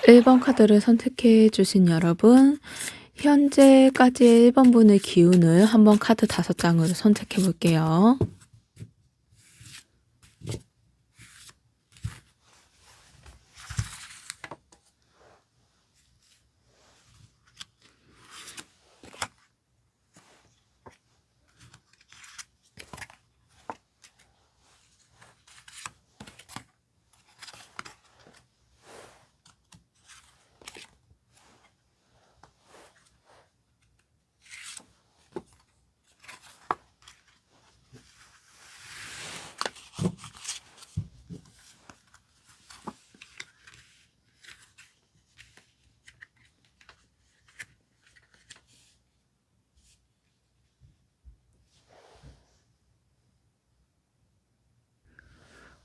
1번 카드를 선택해 주신 여러분, 현재까지의 1번 분의 기운을 한번 카드 5장으로 선택해 볼게요.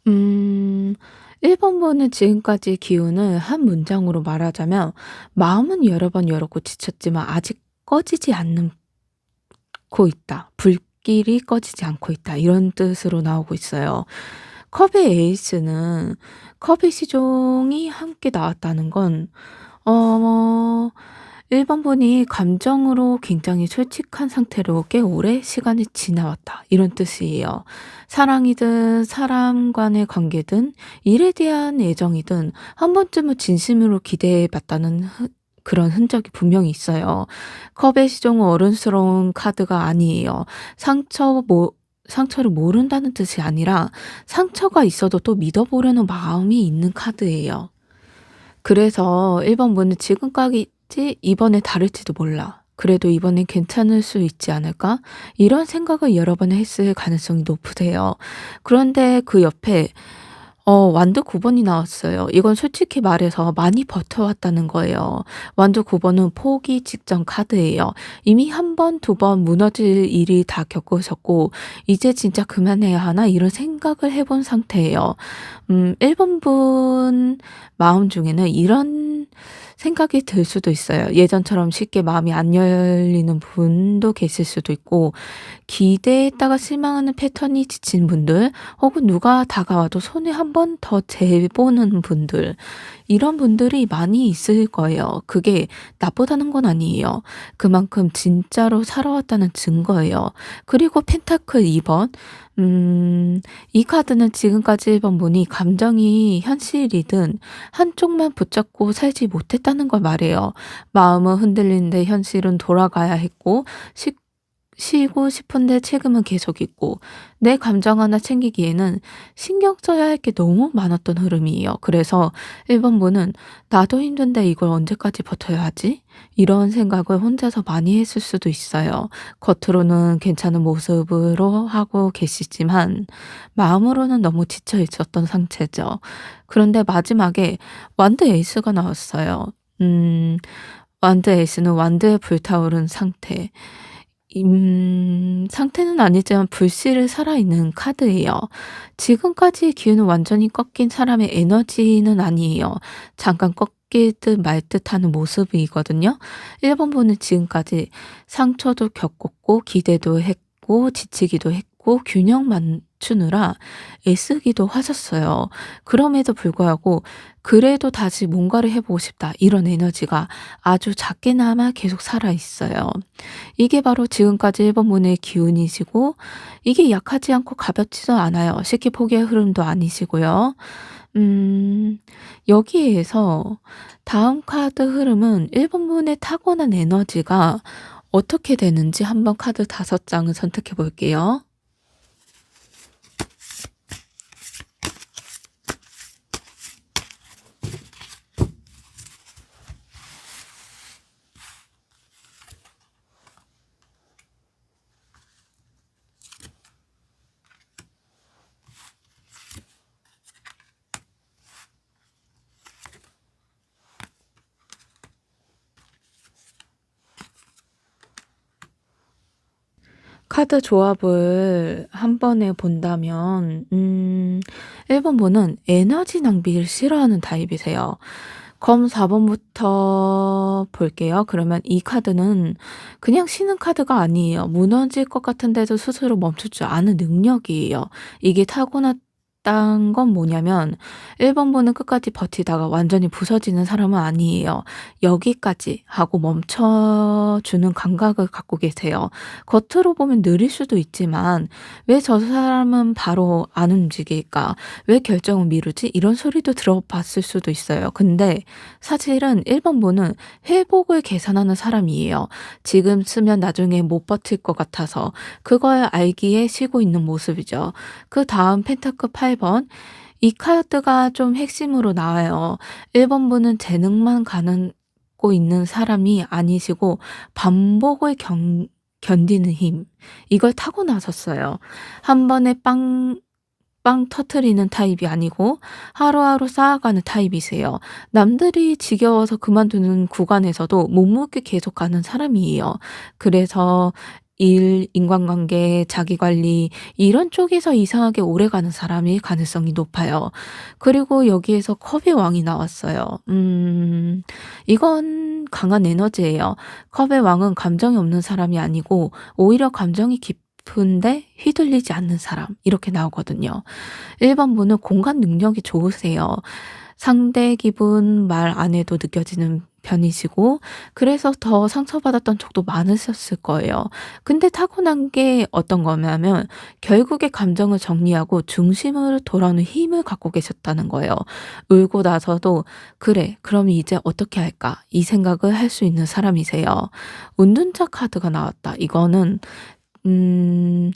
음, 1번 분은 지금까지 기운을 한 문장으로 말하자면, 마음은 여러 번 열었고 지쳤지만 아직 꺼지지 않고 있다. 불길이 꺼지지 않고 있다. 이런 뜻으로 나오고 있어요. 컵의 에이스는 컵의 시종이 함께 나왔다는 건, 어, 1번 분이 감정으로 굉장히 솔직한 상태로 꽤 오래 시간이 지나왔다. 이런 뜻이에요. 사랑이든 사람 간의 관계든 일에 대한 애정이든 한 번쯤은 진심으로 기대해 봤다는 그런 흔적이 분명히 있어요. 컵의 시종은 어른스러운 카드가 아니에요. 상처를 모른다는 뜻이 아니라 상처가 있어도 또 믿어보려는 마음이 있는 카드예요. 그래서 1번 분은 지금까지 이번에 다를지도 몰라. 그래도 이번엔 괜찮을 수 있지 않을까? 이런 생각을 여러 번 했을 가능성이 높으세요. 그런데 그 옆에 완드 9번이 나왔어요. 이건 솔직히 말해서 많이 버텨왔다는 거예요. 완드 9번은 포기 직전 카드예요. 이미 한 번, 두 번 무너질 일이 다 겪으셨고 이제 진짜 그만해야 하나 이런 생각을 해본 상태예요. 1번 분 마음 중에는 이런 생각이 들 수도 있어요. 예전처럼 쉽게 마음이 안 열리는 분도 계실 수도 있고 기대했다가 실망하는 패턴이 지친 분들 혹은 누가 다가와도 손에 한 번 더 재보는 분들 이런 분들이 많이 있을 거예요. 그게 나쁘다는 건 아니에요. 그만큼 진짜로 살아왔다는 증거예요. 그리고 펜타클 2번 이 카드는 지금까지 1번 분이 감정이 현실이든 한쪽만 붙잡고 살지 못했다는 걸 말해요. 마음은 흔들리는데 현실은 돌아가야 했고 쉬고 싶은데 책임은 계속 있고 내 감정 하나 챙기기에는 신경 써야 할 게 너무 많았던 흐름이에요. 그래서 1번 분은 나도 힘든데 이걸 언제까지 버텨야 하지? 이런 생각을 혼자서 많이 했을 수도 있어요. 겉으로는 괜찮은 모습으로 하고 계시지만 마음으로는 너무 지쳐 있었던 상태죠. 그런데 마지막에 완드 에이스가 나왔어요. 완드 에이스는 완드에 불타오른 상태. 상태는 아니지만 불씨를 살아있는 카드예요. 지금까지 기운은 완전히 꺾인 사람의 에너지는 아니에요. 잠깐 꺾일 듯 말 듯하는 모습이거든요. 1번 분은 지금까지 상처도 겪었고 기대도 했고 지치기도 했고 균형 맞추느라 애쓰기도 하셨어요. 그럼에도 불구하고 그래도 다시 뭔가를 해보고 싶다. 이런 에너지가 아주 작게나마 계속 살아있어요. 이게 바로 지금까지 1번 분의 기운이시고 이게 약하지 않고 가볍지도 않아요. 쉽게 포기할 흐름도 아니시고요. 음 여기에서 다음 카드 흐름은 1번 분의 타고난 에너지가 어떻게 되는지 한번 카드 5장을 선택해 볼게요. 카드 조합을 한 번에 본다면 1번 분은 에너지 낭비를 싫어하는 타입이세요. 검 4번부터 볼게요. 그러면 이 카드는 그냥 쉬는 카드가 아니에요. 무너질 것 같은데도 스스로 멈출 줄 아는 능력이에요. 이게 타고났 있다는 건 뭐냐면 1 번분은 끝까지 버티다가 완전히 부서지는 사람은 아니에요. 여기까지 하고 멈춰 주는 감각을 갖고 계세요. 겉으로 보면 느릴 수도 있지만 '왜 저 사람은 바로 안 움직일까? 왜 결정을 미루지?' 이런 소리도 들어봤을 수도 있어요. 근데 사실은 1 번분은 회복을 계산하는 사람이에요. 지금 쓰면 나중에 못 버틸 것 같아서 그걸 알기에 쉬고 있는 모습이죠. 그다음 펜타클 8 번. 이 카드가 좀 핵심으로 나와요. 1 번분은 재능만 가지고 있는 사람이 아니시고 반복을 견디는 힘, 이걸 타고나셨어요. 한 번에 빵 터트리는 타입이 아니고 하루하루 쌓아가는 타입이세요. 남들이 지겨워서 그만두는 구간에서도 묵묵히 계속 가는 사람이에요. 그래서 일, 인간관계, 자기관리 이런 쪽에서 이상하게 오래가는 사람일 가능성이 높아요. 그리고 여기에서 컵의 왕이 나왔어요. 이건 강한 에너지예요. 컵의 왕은 감정이 없는 사람이 아니고 오히려 감정이 깊은데 휘둘리지 않는 사람, 이렇게 나오거든요. 1 번분은 공감 능력이 좋으세요. 상대 기분 말 안 해도 느껴지는 편이시고 그래서 더 상처받았던 적도 많으셨을 거예요. 근데 타고난 게 어떤 거냐면 결국에 감정을 정리하고 중심으로 돌아오는 힘을 갖고 계셨다는 거예요. 울고 나서도 '그래, 그럼 이제 어떻게 할까?' 이 생각을 할 수 있는 사람이세요. 운둔자 카드가 나왔다. 이거는 1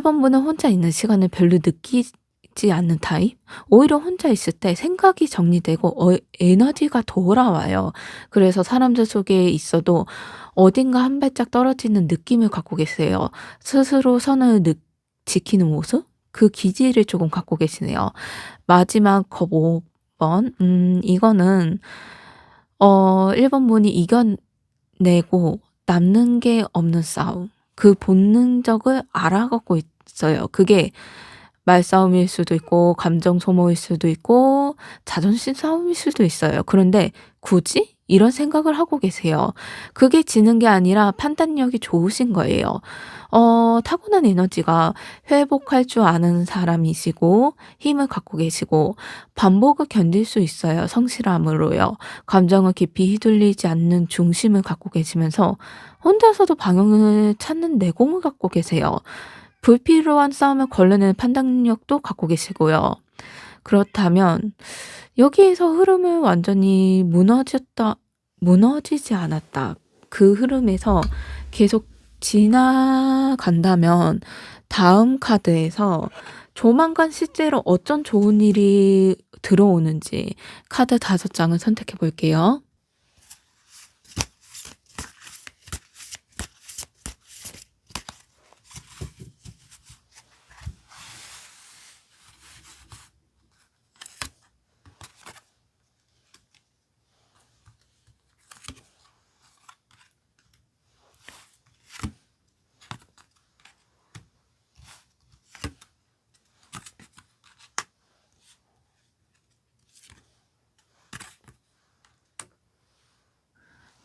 번분은 혼자 있는 시간을 별로 느끼지 않는 타입? 오히려 혼자 있을 때 생각이 정리되고 에너지가 돌아와요. 그래서 사람들 속에 있어도 어딘가 한 발짝 떨어지는 느낌을 갖고 계세요. 스스로 선을 지키는 모습? 그 기질을 조금 갖고 계시네요. 마지막 컵 5 번. 이거는 1 번분이 이겨내고 남는 게 없는 싸움. 그 본능적을 알아가고 있어요. 그게 말싸움일 수도 있고 감정 소모일 수도 있고 자존심 싸움일 수도 있어요. 그런데 '굳이?' 이런 생각을 하고 계세요. 그게 지는 게 아니라 판단력이 좋으신 거예요. 타고난 에너지가 회복할 줄 아는 사람이시고 힘을 갖고 계시고 반복을 견딜 수 있어요, 성실함으로요. 감정을 깊이 휘둘리지 않는 중심을 갖고 계시면서 혼자서도 방향을 찾는 내공을 갖고 계세요. 불필요한 싸움을 걸러내는 판단력도 갖고 계시고요. 그렇다면 여기에서 흐름을 완전히 무너지지 않았다. 그 흐름에서 계속 지나간다면 다음 카드에서 조만간 실제로 어떤 좋은 일이 들어오는지 카드 5 장을 선택해 볼게요.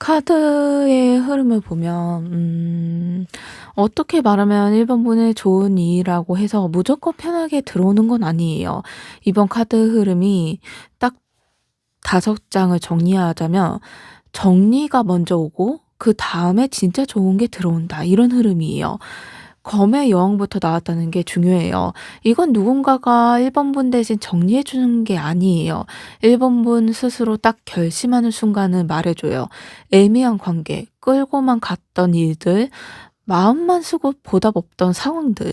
카드의 흐름을 보면 어떻게 말하면 1 번분의 좋은 일이라고 해서 무조건 편하게 들어오는 건 아니에요. 이번 카드 흐름이 딱 5 장을 정리하자면 정리가 먼저 오고 그다음에 진짜 좋은 게 들어온다, 이런 흐름이에요. 검의 여왕부터 나왔다는 게 중요해요. 이건 누군가가 1 번분 대신 정리해 주는 게 아니에요. 1 번분 스스로 딱 결심하는 순간을 말해 줘요. 애매한 관계, 끌고만 갔던 일들, 마음만 쓰고 보답 없던 상황들,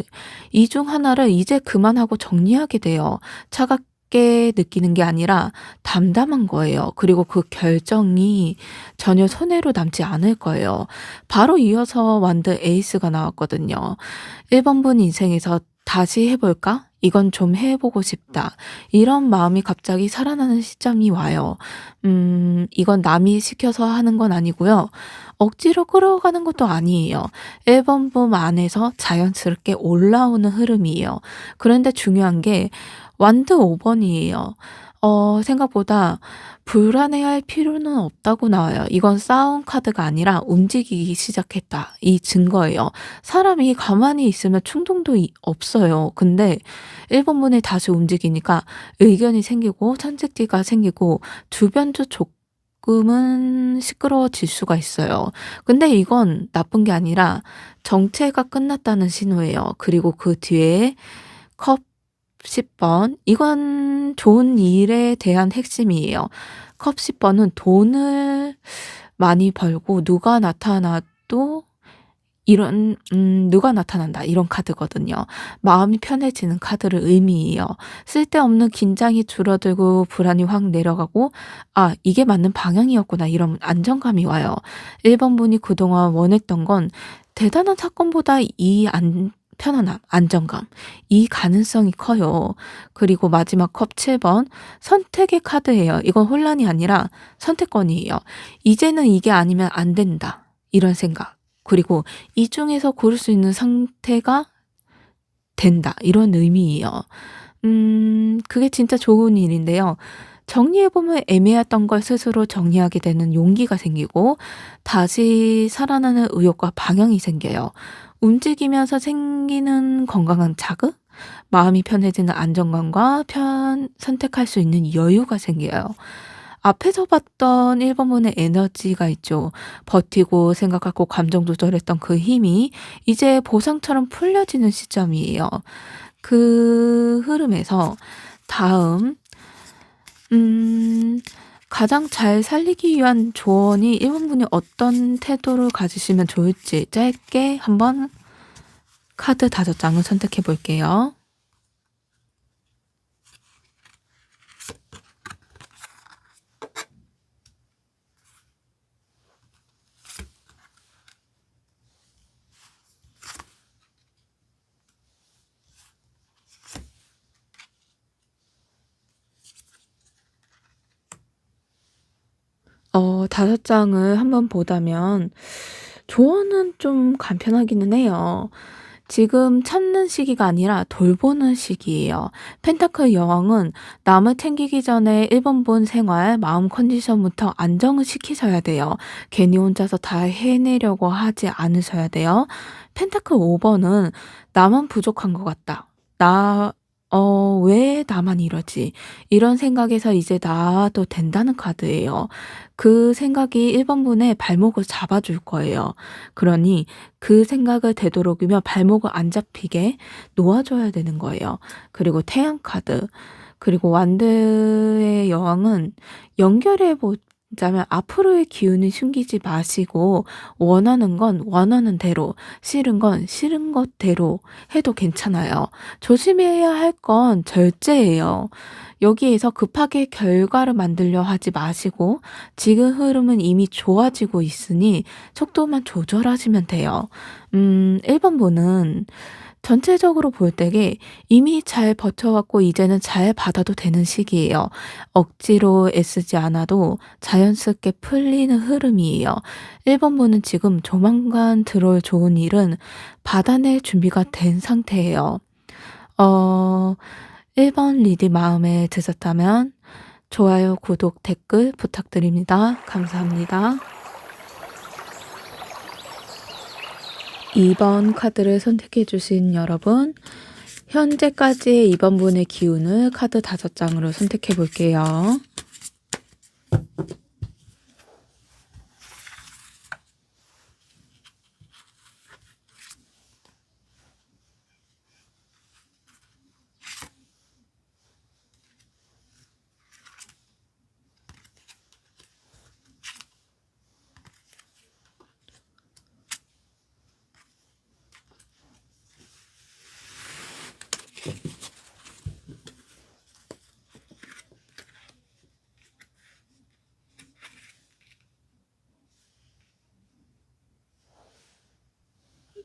이 중 하나를 이제 그만하고 정리하게 돼요. 차갑게 느끼는 게 아니라 담담한 거예요. 그리고 그 결정이 전혀 손해로 남지 않을 거예요. 바로 이어서 완드 에이스가 나왔거든요. 1 번분 인생에서 '다시 해 볼까? 이건 좀 해 보고 싶다.' 이런 마음이 갑자기 살아나는 시점이 와요. 이건 남이 시켜서 하는 건 아니고요. 억지로 끌어가는 것도 아니에요. 1 번분 안에서 자연스럽게 올라오는 흐름이에요. 그런데 중요한 게 완드 5 번이에요. 생각보다 불안해할 필요는 없다고 나와요. 이건 싸움 카드가 아니라 움직이기 시작했다. 이 증거예요. 사람이 가만히 있으면 충동도 없어요. 근데 1번 문이 다시 움직이니까 의견이 생기고 선택지가 생기고 주변도 조금은 시끄러워질 수가 있어요. 근데 이건 나쁜 게 아니라 정체가 끝났다는 신호예요. 그리고 그 뒤에 컵 10번 이건 좋은 일에 대한 핵심이에요. 컵 10번은 돈을 많이 벌고 누가 나타난다 이런 카드거든요. 마음이 편해지는 카드를 의미해요. 쓸데없는 긴장이 줄어들고 불안이 확 내려가고 '아 이게 맞는 방향이었구나.' 이런 안정감이 와요. 1번 분이 그동안 원했던 건 대단한 사건보다 이 편안함, 안정감, 이 가능성이 커요. 그리고 마지막 컵 7번 선택의 카드예요. 이건 혼란이 아니라 선택권이에요. '이제는 이게 아니면 안 된다.' 이런 생각. 그리고 '이 중에서 고를 수 있는 상태가 된다.' 이런 의미예요. 그게 진짜 좋은 일인데요. 정리해 보면 애매했던 걸 스스로 정리하게 되는 용기가 생기고 다시 살아나는 의욕과 방향이 생겨요. 움직이면서 생기는 건강한 자극, 마음이 편해지는 안정감과 선택할 수 있는 여유가 생겨요. 앞에서 봤던 1번 문의 에너지가 있죠. 버티고 생각하고 감정 조절했던 그 힘이 이제 보상처럼 풀려지는 시점이에요. 그 흐름에서 다음 음 가장 잘 살리기 위한 조언이 1번 분이 어떤 태도를 가지시면 좋을지 짧게 한번 카드 5장을 선택해 볼게요. 다섯 장을 한번 보다면 조언은 좀 간편하기는 해요. 지금 찾는 시기가 아니라 돌보는 시기예요. 펜타클 여왕은 남을 챙기기 전에 1번 본 생활, 마음 컨디션부터 안정을 시키셔야 돼요. 괜히 혼자서 다 해내려고 하지 않으셔야 돼요. 펜타클 5번은 나만 부족한 것 같다. 왜 나만 이러지? 이런 생각에서 이제 나아도 된다는 카드예요. 그 생각이 1번 분의 발목을 잡아줄 거예요. 그러니 그 생각을 되도록이면 발목을 안 잡히게 놓아줘야 되는 거예요. 그리고 태양 카드, 그리고 완드의 여왕은 연결해 보자면 앞으로의 기운을 숨기지 마시고 원하는 건 원하는 대로, 싫은 건 싫은 것대로 해도 괜찮아요. 조심해야 할 건 절제예요. 여기에서 급하게 결과를 만들려 하지 마시고 지금 흐름은 이미 좋아지고 있으니 속도만 조절하시면 돼요. 1번 분은 전체적으로 볼 때에 이미 잘 버텨왔고 이제는 잘 받아도 되는 시기예요. 억지로 애쓰지 않아도 자연스럽게 풀리는 흐름이에요. 1번 분은 지금 조만간 들어올 좋은 일은 받아낼 준비가 된 상태예요. 어 1번 리드 마음에 드셨다면 좋아요, 구독, 댓글 부탁드립니다. 감사합니다. 2번 카드를 선택해 주신 여러분, 현재까지의 2번 분의 기운을 카드 5장으로 선택해 볼게요.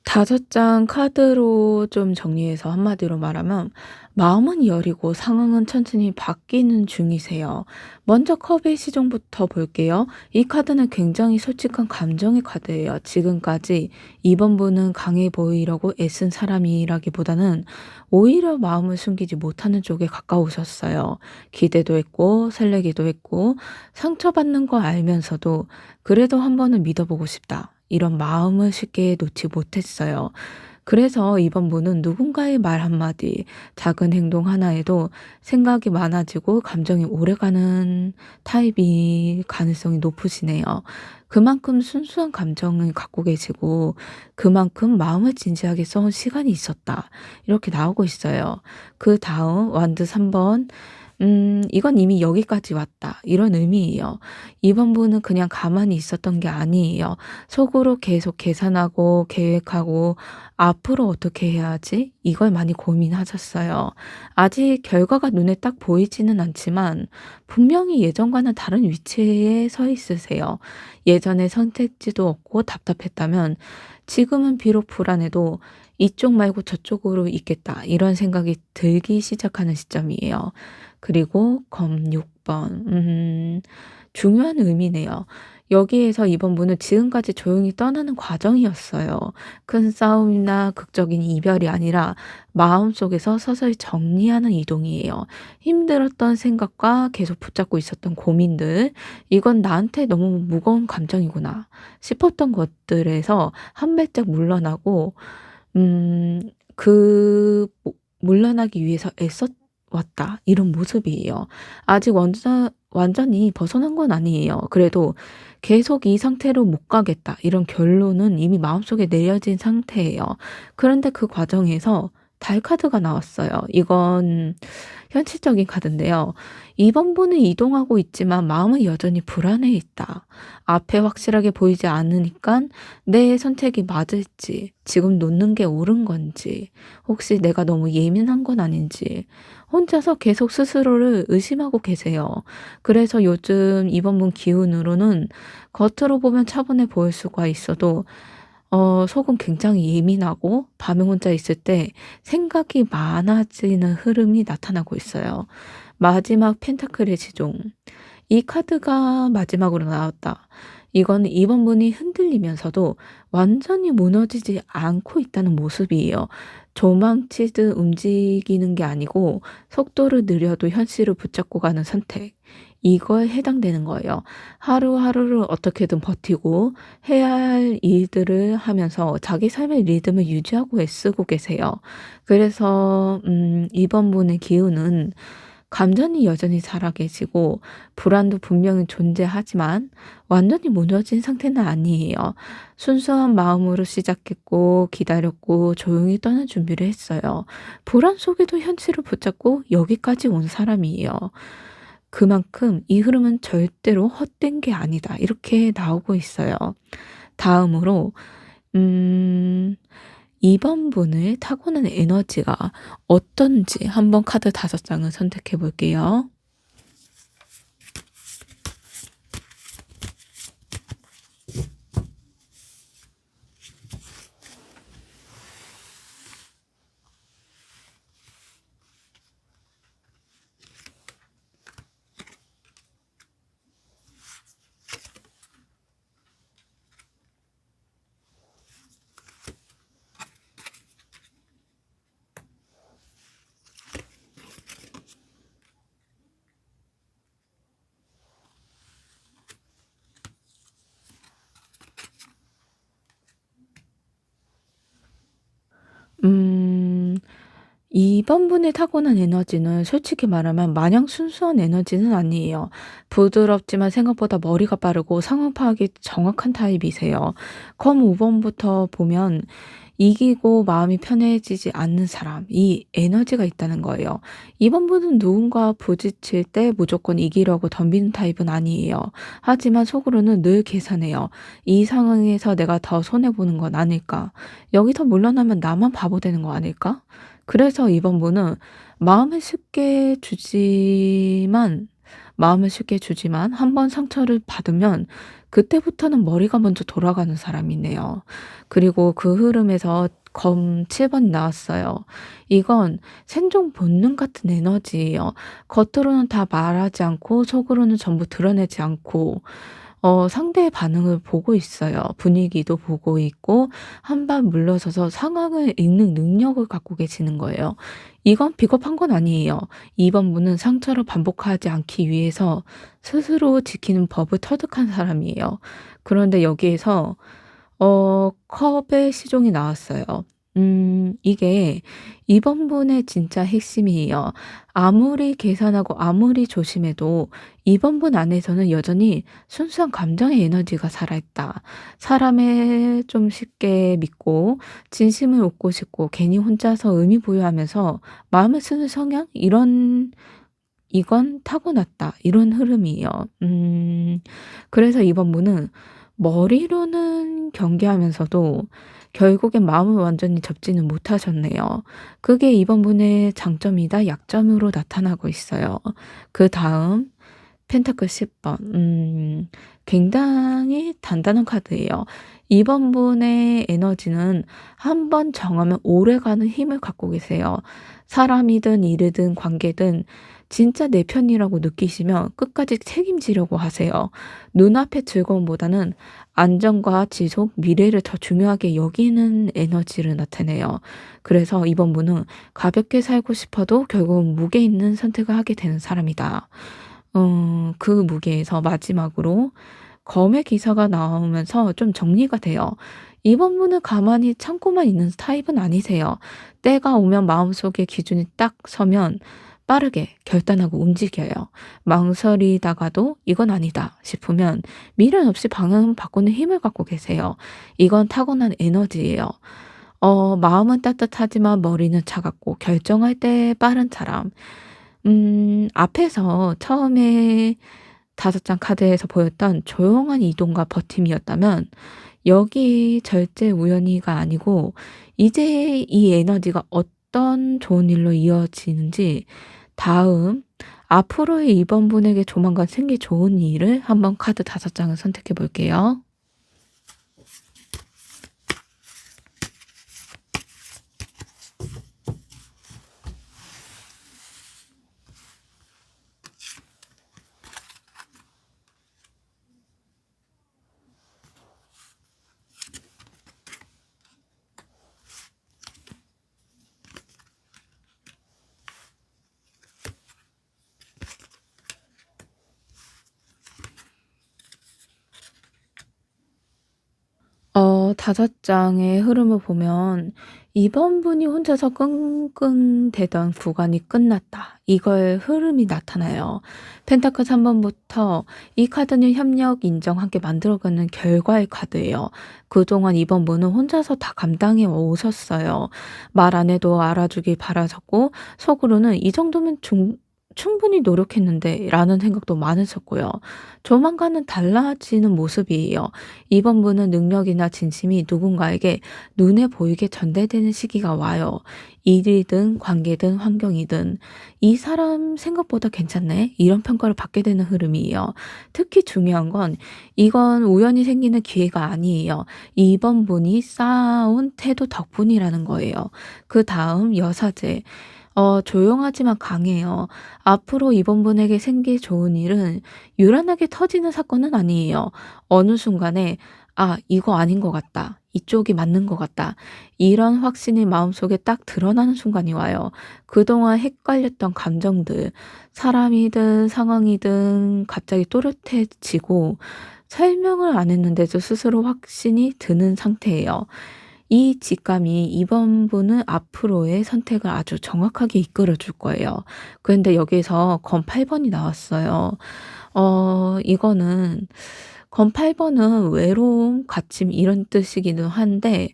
다섯 장 카드로 좀 정리해서 한마디로 말하면 마음은 여리고 상황은 천천히 바뀌는 중이세요. 먼저 컵의 시종부터 볼게요. 이 카드는 굉장히 솔직한 감정의 카드예요. 지금까지 이번 분은 강해 보이려고 애쓴 사람이라기보다는 오히려 마음을 숨기지 못하는 쪽에 가까우셨어요. 기대도 했고 설레기도 했고 상처받는 거 알면서도 그래도 한 번은 믿어보고 싶다. 이런 마음을 쉽게 놓지 못했어요. 그래서 이번 분은 누군가의 말 한마디, 작은 행동 하나에도 생각이 많아지고 감정이 오래가는 타입이 가능성이 높으시네요. 그만큼 순수한 감정을 갖고 계시고 그만큼 마음을 진지하게 써온 시간이 있었다. 이렇게 나오고 있어요. 그 다음 완드 3번. 이건 이미 여기까지 왔다. 이런 의미예요. 이번 분은 그냥 가만히 있었던 게 아니에요. 속으로 계속 계산하고 계획하고 앞으로 어떻게 해야 하지? 이걸 많이 고민하셨어요. 아직 결과가 눈에 딱 보이지는 않지만 분명히 예전과는 다른 위치에 서 있으세요. 예전에 선택지도 없고 답답했다면 지금은 비록 불안해도 이쪽 말고 저쪽으로 있겠다. 이런 생각이 들기 시작하는 시점이에요. 그리고 검 6번. 중요한 의미네요. 여기에서 이번 분은 지금까지 조용히 떠나는 과정이었어요. 큰 싸움이나 극적인 이별이 아니라 마음속에서 서서히 정리하는 이동이에요. 힘들었던 생각과 계속 붙잡고 있었던 고민들, 이건 나한테 너무 무거운 감정이구나 싶었던 것들에서 한 발짝 물러나고, 물러나기 위해서 애써왔다. 이런 모습이에요. 아직 완전히 벗어난 건 아니에요. 그래도 계속 이 상태로 못 가겠다. 이런 결론은 이미 마음속에 내려진 상태예요. 그런데 그 과정에서 달 카드가 나왔어요. 이건 현실적인 카드인데요. 이번 분은 이동하고 있지만 마음은 여전히 불안해 있다. 앞에 확실하게 보이지 않으니까 내 선택이 맞을지, 지금 놓는 게 옳은 건지, 혹시 내가 너무 예민한 건 아닌지, 혼자서 계속 스스로를 의심하고 계세요. 그래서 요즘 이번 분 기운으로는 겉으로 보면 차분해 보일 수가 있어도 속은 굉장히 예민하고 밤에 혼자 있을 때 생각이 많아지는 흐름이 나타나고 있어요. 마지막 펜타클의 지종. 이 카드가 마지막으로 나왔다. 이건 이번 분이 흔들리면서도 완전히 무너지지 않고 있다는 모습이에요. 조망치듯 움직이는 게 아니고 속도를 느려도 현실을 붙잡고 가는 선택. 이거에 해당되는 거예요. 하루하루를 어떻게든 버티고 해야 할 일들을 하면서 자기 삶의 리듬을 유지하고 애쓰고 계세요. 그래서 이번 분의 기운은 감정이 여전히 살아계시고 불안도 분명히 존재하지만 완전히 무너진 상태는 아니에요. 순수한 마음으로 시작했고 기다렸고 조용히 떠날 준비를 했어요. 불안 속에도 현실을 붙잡고 여기까지 온 사람이에요. 그만큼 이 흐름은 절대로 헛된 게 아니다. 이렇게 나오고 있어요. 다음으로 음 2번 분의 타고난 에너지가 어떤지 한번 카드 5장을 선택해 볼게요. 음 2번 분의 타고난 에너지는 솔직히 말하면 마냥 순수한 에너지는 아니에요. 부드럽지만 생각보다 머리가 빠르고 상황 파악이 정확한 타입이세요. 검 5번부터 보면 이기고 마음이 편해지지 않는 사람, 이 에너지가 있다는 거예요. 이번 분은 누군가 부딪힐 때 무조건 이기려고 덤비는 타입은 아니에요. 하지만 속으로는 늘 계산해요. 이 상황에서 내가 더 손해보는 건 아닐까? 여기서 물러나면 나만 바보 되는 거 아닐까? 그래서 이번 분은 마음을 쉽게 주지만 마음을 쉽게 주지만 한 번 상처를 받으면 그때부터는 머리가 먼저 돌아가는 사람이네요. 그리고 그 흐름에서 검 7 번이 나왔어요. 이건 생존 본능 같은 에너지예요. 겉으로는 다 말하지 않고 속으로는 전부 드러내지 않고 상대의 반응을 보고 있어요. 분위기도 보고 있고 한 발 물러서서 상황을 읽는 능력을 갖고 계시는 거예요. 이건 비겁한 건 아니에요. 2 번 분은 상처를 반복하지 않기 위해서 스스로 지키는 법을 터득한 사람이에요. 그런데 여기에서 컵의 시종이 나왔어요. 이게 2 번 분의 진짜 핵심이에요. 아무리 계산하고 아무리 조심해도 2번 분 안에서는 여전히 순수한 감정의 에너지가 살아있다. 사람을 좀 쉽게 믿고 진심을 얻고 싶고 괜히 혼자서 의미 부여하면서 마음을 쓰는 성향 이건 타고났다. 이런 흐름이에요. 그래서 이번 분은 머리로는 경계하면서도 결국엔 마음을 완전히 접지는 못하셨네요. 그게 이번 분의 장점이다 약점으로 나타나고 있어요. 그다음 펜타클 10 번. 굉장히 단단한 카드예요. 이번 분의 에너지는 한 번 정하면 오래가는 힘을 갖고 계세요. 사람이든 일이든 관계든 진짜 내 편이라고 느끼시면 끝까지 책임지려고 하세요. 눈앞의 즐거움보다는 안정과 지속, 미래를 더 중요하게 여기는 에너지를 나타내요. 그래서 이번 분은 가볍게 살고 싶어도 결국은 무게 있는 선택을 하게 되는 사람이다. 그 무게에서 마지막으로 검의 기사가 나오면서 좀 정리가 돼요. 이번 분은 가만히 참고만 있는 타입은 아니세요. 때가 오면 마음속에 기준이 딱 서면 빠르게 결단하고 움직여요. 망설이다가도 이건 아니다 싶으면 미련 없이 방향 바꾸는 힘을 갖고 계세요. 이건 타고난 에너지예요. 마음은 따뜻하지만 머리는 차갑고 결정할 때 빠른 사람. 앞에서 처음에 5장 카드에서 보였던 조용한 이동과 버팀이었다면 여기 절대 우연히가 아니고 이제 이 에너지가 어떤 좋은 일로 이어지는지 다음 앞으로의 이번 분에게 조만간 생길 좋은 일을 한번 카드 5장을 선택해 볼게요. 다섯 장의 흐름을 보면 이번 분이 혼자서 끙끙대던 구간이 끝났다. 이걸 흐름이 나타나요. 펜타클 3 번부터 이 카드는 협력, 인정 함께 만들어가는 결과의 카드예요. 그동안 이번 분은 혼자서 다 감당해 오셨어요. 말 안 해도 알아주길 바라셨고 속으로는 '이 정도면 충분히 노력했는데.' 라는 생각도 많으셨고요. 조만간은 달라지는 모습이에요. 이번 분은 능력이나 진심이 누군가에게 눈에 보이게 전달되는 시기가 와요. 일이든 관계든 환경이든 '이 사람 생각보다 괜찮네.' 이런 평가를 받게 되는 흐름이에요. 특히 중요한 건 이건 우연히 생기는 기회가 아니에요. 이번 분이 쌓아온 태도 덕분이라는 거예요. 그다음 여사제. 조용하지만 강해요. 앞으로 이번 분에게 생길 좋은 일은 유란하게 터지는 사건은 아니에요. 어느 순간에 '아 이거 아닌 것 같다. 이쪽이 맞는 것 같다.' 이런 확신이 마음속에 딱 드러나는 순간이 와요. 그동안 헷갈렸던 감정들, 사람이든 상황이든 갑자기 또렷해지고 설명을 안 했는데도 스스로 확신이 드는 상태예요. 이 직감이 이번 분은 앞으로의 선택을 아주 정확하게 이끌어 줄 거예요. 그런데 여기에서 검 8 번이 나왔어요. 이거는 검 8 번은 외로움, 갇힘 이런 뜻이기도 한데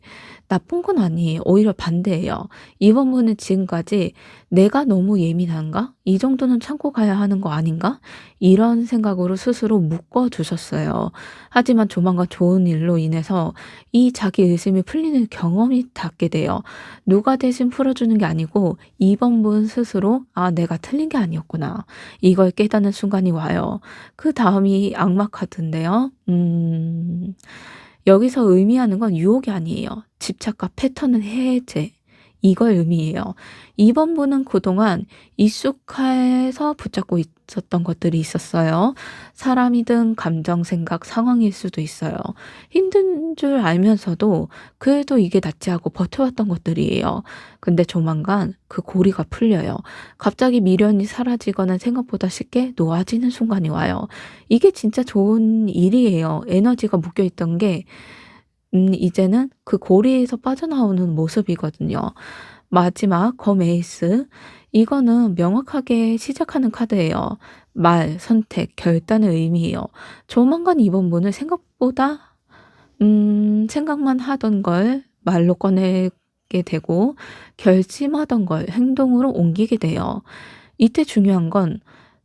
나쁜 건 아니에요. 오히려 반대예요. 이번 분은 지금까지 '내가 너무 예민한가? 이 정도는 참고 가야 하는 거 아닌가?' 이런 생각으로 스스로 묶어 두셨어요. 하지만 조만간 좋은 일로 인해서 이 자기 의심이 풀리는 경험이 닿게 돼요. 누가 대신 풀어주는 게 아니고 이번 분 스스로 '아 내가 틀린 게 아니었구나.' 이걸 깨닫는 순간이 와요. 그다음이 악마 카드인데요. 여기서 의미하는 건 유혹이 아니에요. 집착과 패턴은 해제. 이걸 의미해요. 이번 분은 그동안 익숙해서 붙잡고 있었던 것들이 있었어요. 사람이든 감정, 생각, 상황일 수도 있어요. 힘든 줄 알면서도 그래도 이게 낫지 하고 버텨왔던 것들이에요. 근데 조만간 그 고리가 풀려요. 갑자기 미련이 사라지거나 생각보다 쉽게 놓아지는 순간이 와요. 이게 진짜 좋은 일이에요. 에너지가 묶여있던 게 이제는 그 고리에서 빠져나오는 모습이거든요. 마지막 검 에이스. 이거는 명확하게 시작하는 카드예요. 말, 선택, 결단의 의미예요. 조만간 이번 분은 생각보다 생각만 하던 걸 말로 꺼내게 되고 결심하던 걸 행동으로 옮기게 돼요. 이때 중요한 건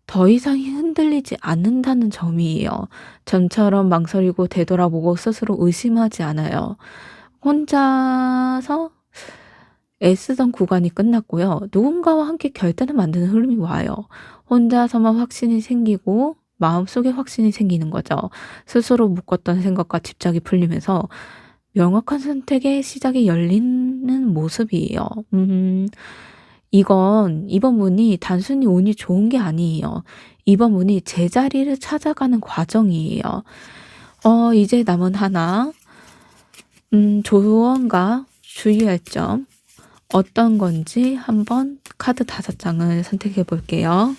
더 이상 흔들리지 않는다는 점이에요. 전처럼 망설이고 되돌아보고 스스로 의심하지 않아요. 혼자서 애쓰던 구간이 끝났고요. 누군가와 함께 결단을 만드는 흐름이 와요. 혼자서만 확신이 생기고 마음속에 확신이 생기는 거죠. 스스로 묶었던 생각과 집착이 풀리면서 명확한 선택의 시작이 열리는 모습이에요. 이번 분이 단순히 운이 좋은 게 아니에요. 이번 분이 제자리를 찾아가는 과정이에요. 이제 남은 하나, 조언과 주의할 점 어떤 건지 한번 카드 5장을 선택해 볼게요.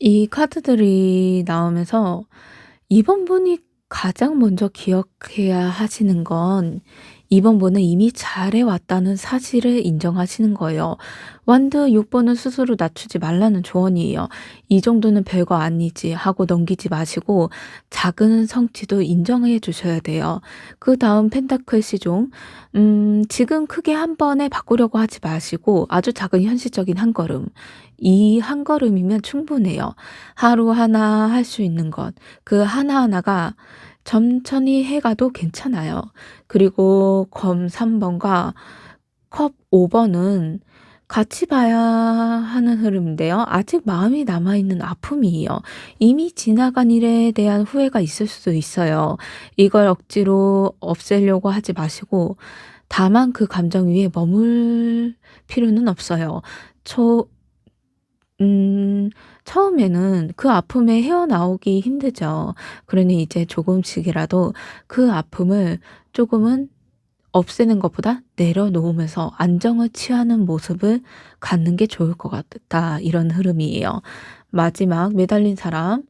이 카드들이 나오면서 이번 분이 가장 먼저 기억해야 하시는 건 이번 분은 이미 잘해왔다는 사실을 인정하시는 거예요. 완드 6번은 스스로 낮추지 말라는 조언이에요. 이 정도는 별거 아니지 하고 넘기지 마시고 작은 성취도 인정해 주셔야 돼요. 그 다음 펜타클 시종. 지금 크게 한 번에 바꾸려고 하지 마시고 아주 작은 현실적인 한 걸음. 이 한 걸음이면 충분해요. 하루 하나 할 수 있는 것. 그 하나하나가 천천히 해가도 괜찮아요. 그리고 검 3번과 컵 5번은 같이 봐야 하는 흐름인데요. 아직 마음이 남아있는 아픔이에요. 이미 지나간 일에 대한 후회가 있을 수도 있어요. 이걸 억지로 없애려고 하지 마시고 다만 그 감정 위에 머물 필요는 없어요. 초, 처음에는 그 아픔에 헤어나오기 힘들죠. 그러니 이제 조금씩이라도 그 아픔을 조금은 없애는 것보다 내려놓으면서 안정을 취하는 모습을 갖는 게 좋을 것 같다. 이런 흐름이에요. 마지막 매달린 사람.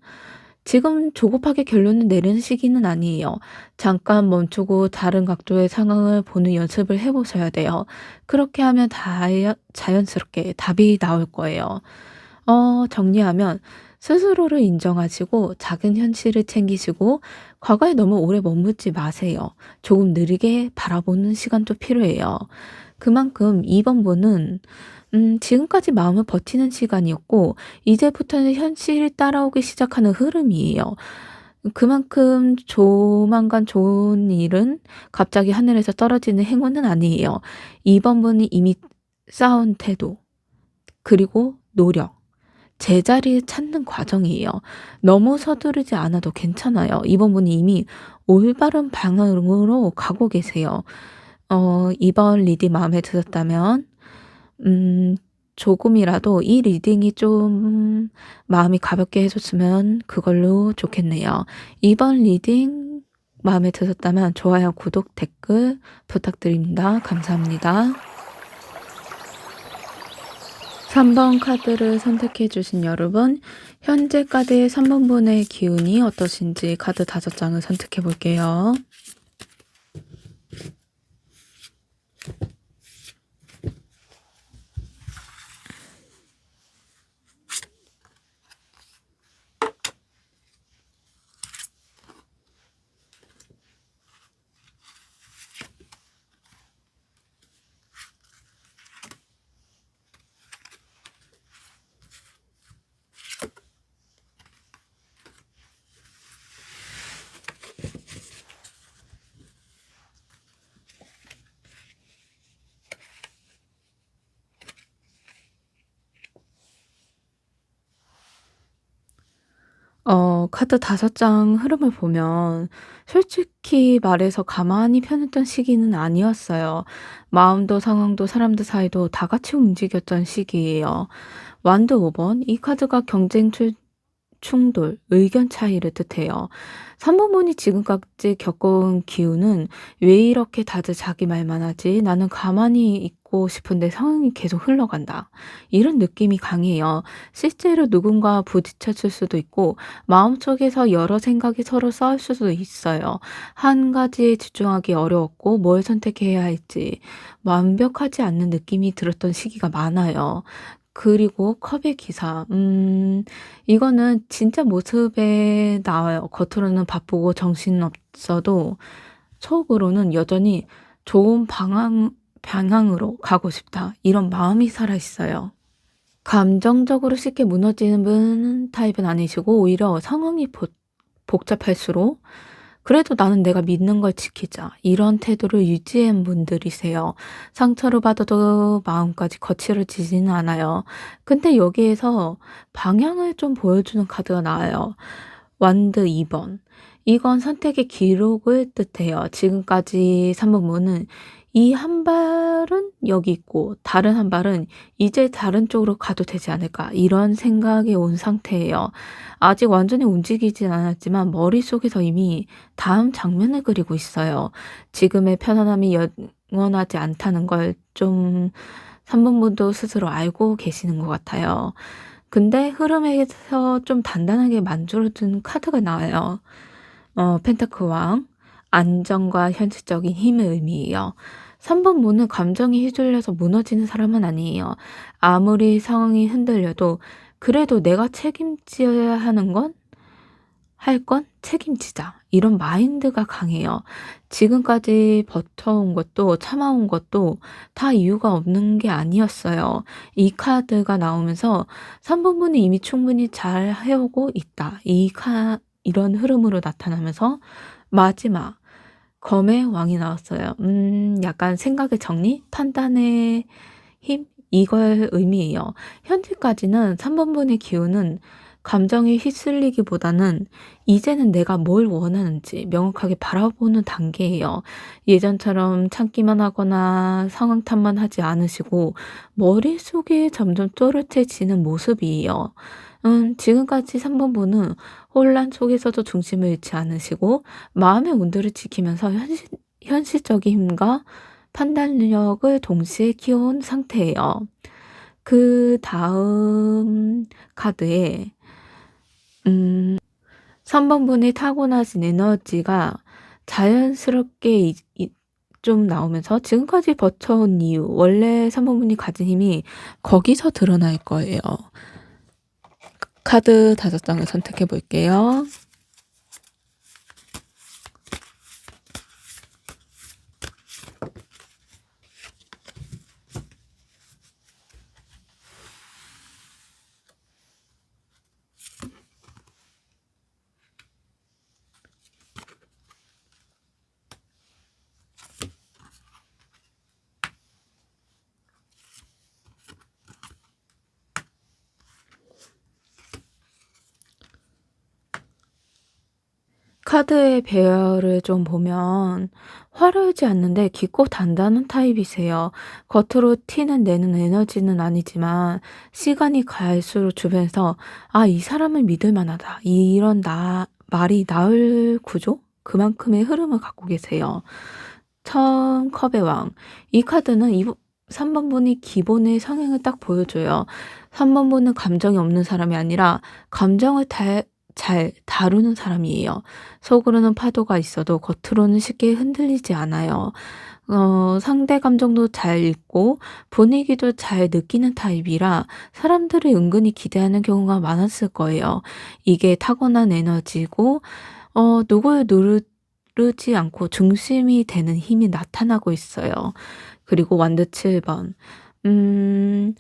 지금 조급하게 결론을 내리는 시기는 아니에요. 잠깐 멈추고 다른 각도의 상황을 보는 연습을 해보셔야 돼요. 그렇게 하면 자연스럽게 답이 나올 거예요. 정리하면 스스로를 인정하시고 작은 현실을 챙기시고 과거에 너무 오래 머물지 마세요. 조금 느리게 바라보는 시간도 필요해요. 그만큼 이번 분은 지금까지 마음을 버티는 시간이었고 이제부터는 현실이 따라오기 시작하는 흐름이에요. 그만큼 조만간 좋은 일은 갑자기 하늘에서 떨어지는 행운은 아니에요. 이번 분이 이미 쌓은 태도 그리고 노력 제자리에 찾는 과정이에요. 너무 서두르지 않아도 괜찮아요. 이번 분이 이미 올바른 방향으로 가고 계세요. 이번 리딩 마음에 드셨다면 조금이라도 이 리딩이 좀 마음이 가볍게 해줬으면 그걸로 좋겠네요. 이번 리딩 마음에 드셨다면 좋아요, 구독, 댓글 부탁드립니다. 감사합니다. 3번 카드를 선택해 주신 여러분, 현재 카드의 3 번분의 기운이 어떠신지 카드 5장을 선택해 볼게요. 카드 5장 흐름을 보면 솔직히 말해서 가만히 편했던 시기는 아니었어요. 마음도 상황도 사람들 사이도 다 같이 움직였던 시기예요. 완드 5 번, 이 카드가 경쟁 충돌, 의견 차이를 뜻해요. 3 번분이 지금까지 겪어온 기운은 '왜 이렇게 다들 자기 말만 하지? 나는 가만히 있고 싶은데 상황이 계속 흘러간다.' 이런 느낌이 강해요. 실제로 누군가 부딪혔을 수도 있고 마음속에서 여러 생각이 서로 싸울 수도 있어요. 한 가지에 집중하기 어려웠고 뭘 선택해야 할지 완벽하지 않는 느낌이 들었던 시기가 많아요. 그리고 컵의 기사. 이거는 진짜 모습에 나와요. 겉으로는 바쁘고 정신없어도 속으로는 여전히 '좋은 방향으로 가고 싶다.' 이런 마음이 살아 있어요. 감정적으로 쉽게 무너지는 타입은 아니시고 오히려 상황이 복잡할수록 '그래도 나는 내가 믿는 걸 지키자.' 이런 태도를 유지한 분들이세요. 상처를 받아도 마음까지 거칠어지지는 않아요. 근데 여기에서 방향을 좀 보여주는 카드가 나와요. 완드 2 번. 이건 선택의 기록을 뜻해요. 지금까지 3 번문은 이 한 발은 여기 있고 다른 한 발은 '이제 다른 쪽으로 가도 되지 않을까.' 이런 생각이 온 상태예요. 아직 완전히 움직이진 않았지만 머릿속에서 이미 다음 장면을 그리고 있어요. 지금의 편안함이 영원하지 않다는 걸 좀 3 번분도 스스로 알고 계시는 것 같아요. 근데 흐름에서 좀 단단하게 만들어준 카드가 나와요. 펜타클 왕, 안정과 현실적인 힘의 의미예요. 3번 문은 감정이 휘둘려서 무너지는 사람은 아니에요. 아무리 상황이 흔들려도 그래도 내가 책임져야 하는 건 할 건 책임지자. 이런 마인드가 강해요. 지금까지 버텨온 것도 참아온 것도 다 이유가 없는 게 아니었어요. 이 카드가 나오면서 3 번분은 이미 충분히 잘 해오고 있다. 이런 흐름으로 나타나면서 마지막 검의 왕이 나왔어요. 약간 생각의 정리, 판단의 힘 이걸 의미해요. 현재까지는 3 번분의 기운은 감정에 휩쓸리기보다는 이제는 내가 뭘 원하는지 명확하게 바라보는 단계예요. 예전처럼 참기만 하거나 상황 탓만 하지 않으시고 머릿속에 점점 또렷해지는 모습이에요. 지금까지 3 번분은 혼란 속에서도 중심을 잃지 않으시고 마음의 온도를 지키면서 현실적인 힘과 판단력을 동시에 키워온 상태예요. 그다음 카드에 3 번분의 타고나신 에너지가 자연스럽게 좀 나오면서 지금까지 버텨온 이유, 원래 3 번분이 가진 힘이 거기서 드러날 거예요. 카드 5장을 선택해 볼게요. 카드의 배열을 좀 보면 화려하지 않는데 깊고 단단한 타입이세요. 겉으로 티는 내는 에너지는 아니지만 시간이 갈수록 주변에서 '아 이 사람은 믿을 만하다.' 이런 말이 나올 구조? 그만큼의 흐름을 갖고 계세요. 처음 컵의 왕. 이 카드는 3번 분이 기본의 성향을 딱 보여줘요. 3번 분은 감정이 없는 사람이 아니라 감정을 잘 다루는 사람이에요. 속으로는 파도가 있어도 겉으로는 쉽게 흔들리지 않아요. 상대 감정도 잘 읽고 분위기도 잘 느끼는 타입이라 사람들이 은근히 기대하는 경우가 많았을 거예요. 이게 타고난 에너지고 누굴 누르지 않고 중심이 되는 힘이 나타나고 있어요. 그리고 완드 7 번. 음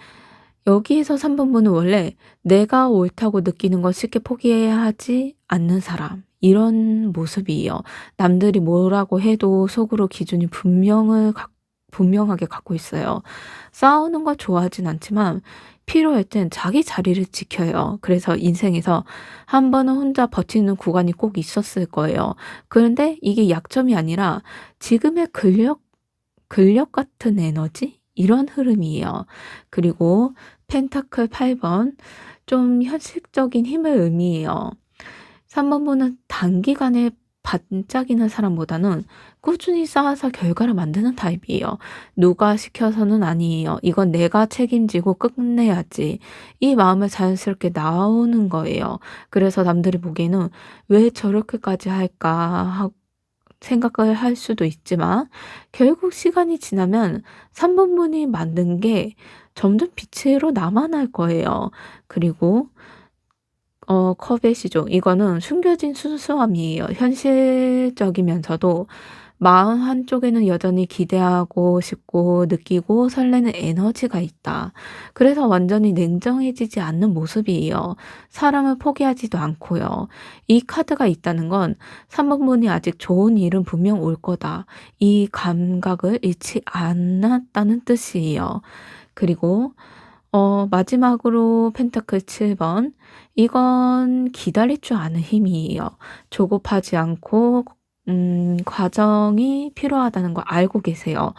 여기에서 3번 분은 원래 내가 옳다고 느끼는 걸 쉽게 포기해야 하지 않는 사람. 이런 모습이에요. 남들이 뭐라고 해도 속으로 기준이 분명하게 갖고 있어요. 싸우는 걸 좋아하진 않지만 필요할 땐 자기 자리를 지켜요. 그래서 인생에서 한 번은 혼자 버티는 구간이 꼭 있었을 거예요. 그런데 이게 약점이 아니라 지금의 근력 같은 에너지? 이런 흐름이에요. 그리고 펜타클 8번 좀 현실적인 힘을 의미해요. 3번 분은 단기간에 반짝이는 사람보다는 꾸준히 쌓아서 결과를 만드는 타입이에요. 누가 시켜서는 아니에요. 이건 내가 책임지고 끝내야지. 이 마음을 자연스럽게 나오는 거예요. 그래서 남들이 보기에는 '왜 저렇게까지 할까?' 생각을 할 수도 있지만 결국 시간이 지나면 3 번분이 만든 게 점점 빛으로 남아날 거예요. 그리고 컵의 시조 이거는 숨겨진 순수함이에요. 현실적이면서도 마음 한쪽에는 여전히 기대하고 싶고 느끼고 설레는 에너지가 있다. 그래서 완전히 냉정해지지 않는 모습이에요. 사람을 포기하지도 않고요. 이 카드가 있다는 건 3번 분이 아직 좋은 일은 분명 올 거다. 이 감각을 잃지 않았다는 뜻이에요. 그리고 마지막으로 펜타클 7번 이건 기다릴 줄 아는 힘이에요. 조급하지 않고 과정이 필요하다는 걸 알고 계세요.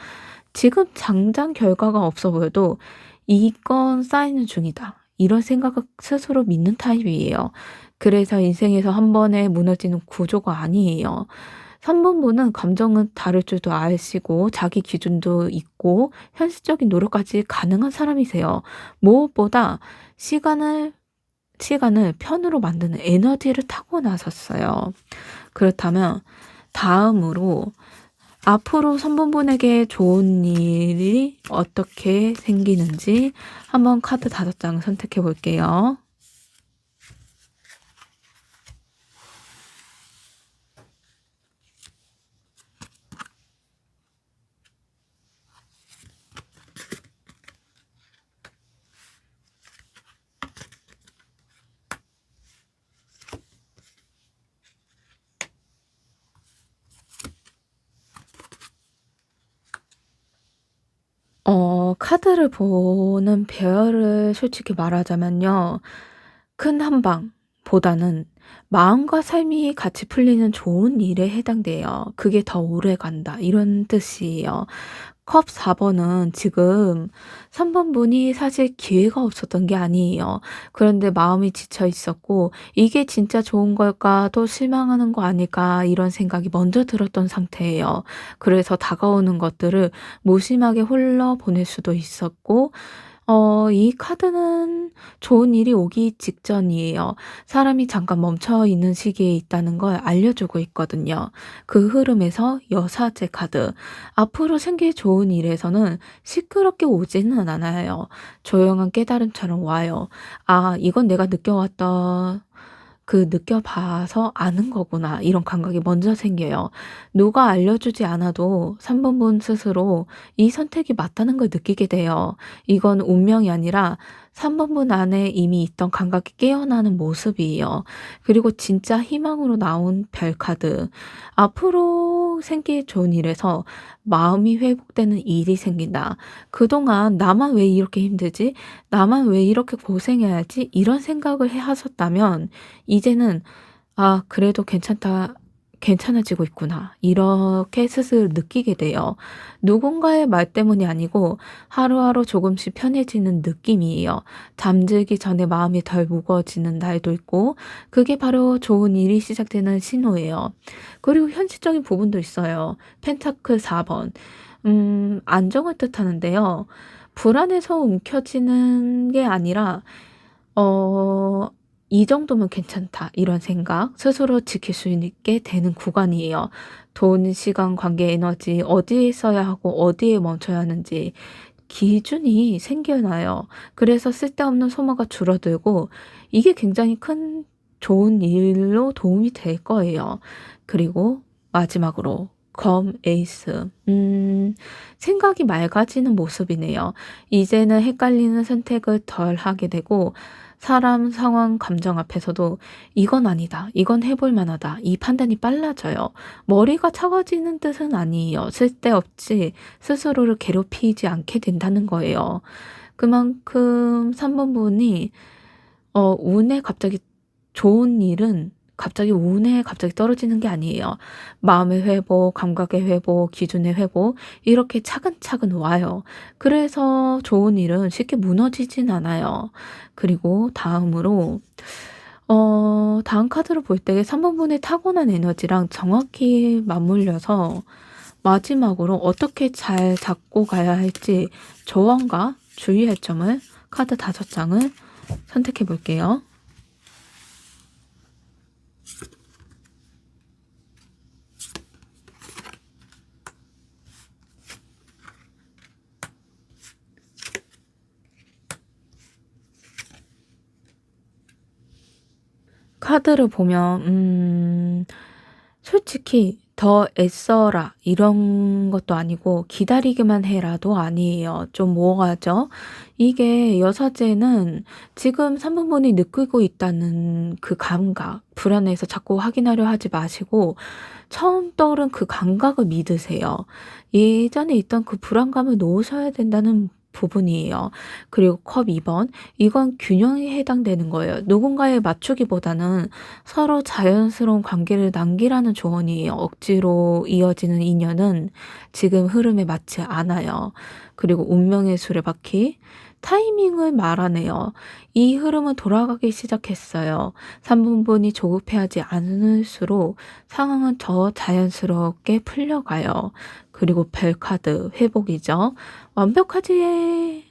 지금 당장 결과가 없어 보여도 '이건 쌓이는 중이다.' 이런 생각을 스스로 믿는 타입이에요. 그래서 인생에서 한 번에 무너지는 구조가 아니에요. 3번 분은 감정은 다를 줄도 아시고 자기 기준도 있고 현실적인 노력까지 가능한 사람이세요. 무엇보다 시간을 편으로 만드는 에너지를 타고나셨어요. 그렇다면 다음으로 앞으로 3번 분에게 좋은 일이 어떻게 생기는지 한번 카드 5장 선택해 볼게요. 카드를 보는 배열을 솔직히 말하자면요. 큰 한방보다는 마음과 삶이 같이 풀리는 좋은 일에 해당돼요. 그게 더 오래간다. 이런 뜻이에요. 컵 4 번은 지금 3번 분이 사실 기회가 없었던 게 아니에요. 그런데 마음이 지쳐 있었고 '이게 진짜 좋은 걸까? 또 실망하는 거 아닐까?' 이런 생각이 먼저 들었던 상태예요. 그래서 다가오는 것들을 무심하게 흘려보낼 수도 있었고 이 카드는 좋은 일이 오기 직전이에요. 사람이 잠깐 멈춰 있는 시기에 있다는 걸 알려주고 있거든요. 그 흐름에서 여사제 카드. 앞으로 생길 좋은 일에서는 시끄럽게 오지는 않아요. 조용한 깨달음처럼 와요. '아 이건 내가 느껴봐서 아는 거구나.' 이런 감각이 먼저 생겨요. 누가 알려주지 않아도 3번 분 스스로 이 선택이 맞다는 걸 느끼게 돼요. 이건 운명이 아니라 3번 분 안에 이미 있던 감각이 깨어나는 모습이에요. 그리고 진짜 희망으로 나온 별 카드. 앞으로 생길 좋은 일에서 마음이 회복되는 일이 생긴다. 그동안 '나만 왜 이렇게 힘들지? 나만 왜 이렇게 고생해야지?' 이런 생각을 해 하셨다면 이제는 '아 그래도 괜찮아지고 있구나.' 이렇게 스스로 느끼게 돼요. 누군가의 말 때문이 아니고 하루하루 조금씩 편해지는 느낌이에요. 잠들기 전에 마음이 덜 무거워지는 날도 있고 그게 바로 좋은 일이 시작되는 신호예요. 그리고 현실적인 부분도 있어요. 펜타클 4 번. 안정을 뜻하는데요. 불안해서 움켜쥐는 게 아니라 어 '이 정도면 괜찮다.' 이런 생각, 스스로 지킬 수 있게 되는 구간이에요. 돈, 시간, 관계, 에너지 어디에 써야 하고 어디에 멈춰야 하는지 기준이 생겨나요. 그래서 쓸데없는 소모가 줄어들고 이게 굉장히 큰 좋은 일로 도움이 될 거예요. 그리고 마지막으로 검 에이스. 생각이 맑아지는 모습이네요. 이제는 헷갈리는 선택을 덜 하게 되고 사람, 상황, 감정 앞에서도 '이건 아니다. 이건 해볼 만하다.' 이 판단이 빨라져요. 머리가 차가워지는 뜻은 아니에요. 쓸데없이 스스로를 괴롭히지 않게 된다는 거예요. 그만큼 3 번분이 운에 갑자기 좋은 일은 갑자기 운에 갑자기 떨어지는 게 아니에요. 마음의 회복, 감각의 회복, 기준의 회복 이렇게 차근차근 와요. 그래서 좋은 일은 쉽게 무너지진 않아요. 그리고 다음으로 다음 카드를 볼 때 3 번분의 타고난 에너지랑 정확히 맞물려서 마지막으로 어떻게 잘 잡고 가야 할지 조언과 주의할 점을 카드 5 장을 선택해 볼게요. 카드를 보면 솔직히 "더 애써라." 이런 것도 아니고 "기다리기만 해라."도 아니에요. 좀 모호하죠? 이게 여사제는 지금 3 번분이 느끼고 있다는 그 감각, 불안해서 자꾸 확인하려 하지 마시고 처음 떠오른 그 감각을 믿으세요. 예전에 있던 그 불안감을 놓으셔야 된다는 부분이에요. 그리고 컵 2 번, 이건 균형에 해당되는 거예요. 누군가에 맞추기보다는 서로 자연스러운 관계를 남기라는 조언이에요. 억지로 이어지는 인연은 지금 흐름에 맞지 않아요. 그리고 운명의 수레바퀴, 타이밍을 말하네요. 이 흐름은 돌아가기 시작했어요. 3분분이 조급해하지 않을수록 상황은 더 자연스럽게 풀려가요. 그리고 벨카드, 회복이죠. 완벽하지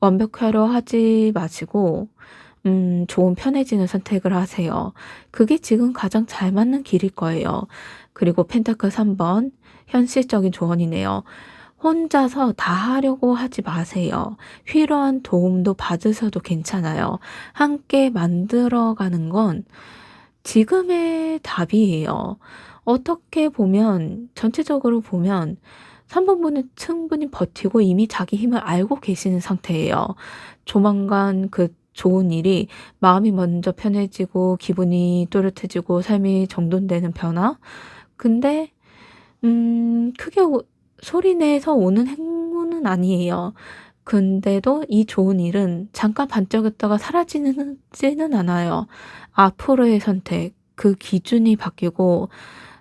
완벽하려 하지 마시고 좋은 편해지는 선택을 하세요. 그게 지금 가장 잘 맞는 길일 거예요. 그리고 펜타클 3 번, 현실적인 조언이네요. 혼자서 다 하려고 하지 마세요. 필요한 도움도 받으셔도 괜찮아요. 함께 만들어가는 건 지금의 답이에요. 어떻게 보면 전체적으로 보면 3 번분은 충분히 버티고 이미 자기 힘을 알고 계시는 상태예요. 조만간 그 좋은 일이 마음이 먼저 편해지고 기분이 또렷해지고 삶이 정돈되는 변화? 근데 크게 소리 내서 오는 행운은 아니에요. 근데도 이 좋은 일은 잠깐 반짝였다가 사라지지는 않아요. 앞으로의 선택, 그 기준이 바뀌고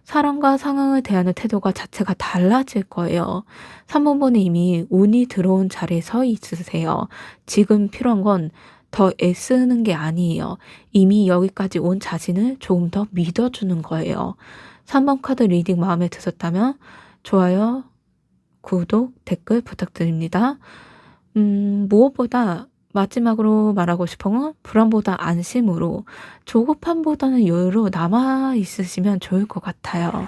사람과 상황을 대하는 태도가 자체가 달라질 거예요. 3 번분은 이미 운이 들어온 자리에 서 있으세요. 지금 필요한 건 더 애쓰는 게 아니에요. 이미 여기까지 온 자신을 조금 더 믿어주는 거예요. 3번 카드 리딩 마음에 드셨다면 좋아요, 구독, 댓글 부탁드립니다. 무엇보다 마지막으로 말하고 싶은 건 불안보다 안심으로 조급함보다는 여유로 남아 있으시면 좋을 것 같아요.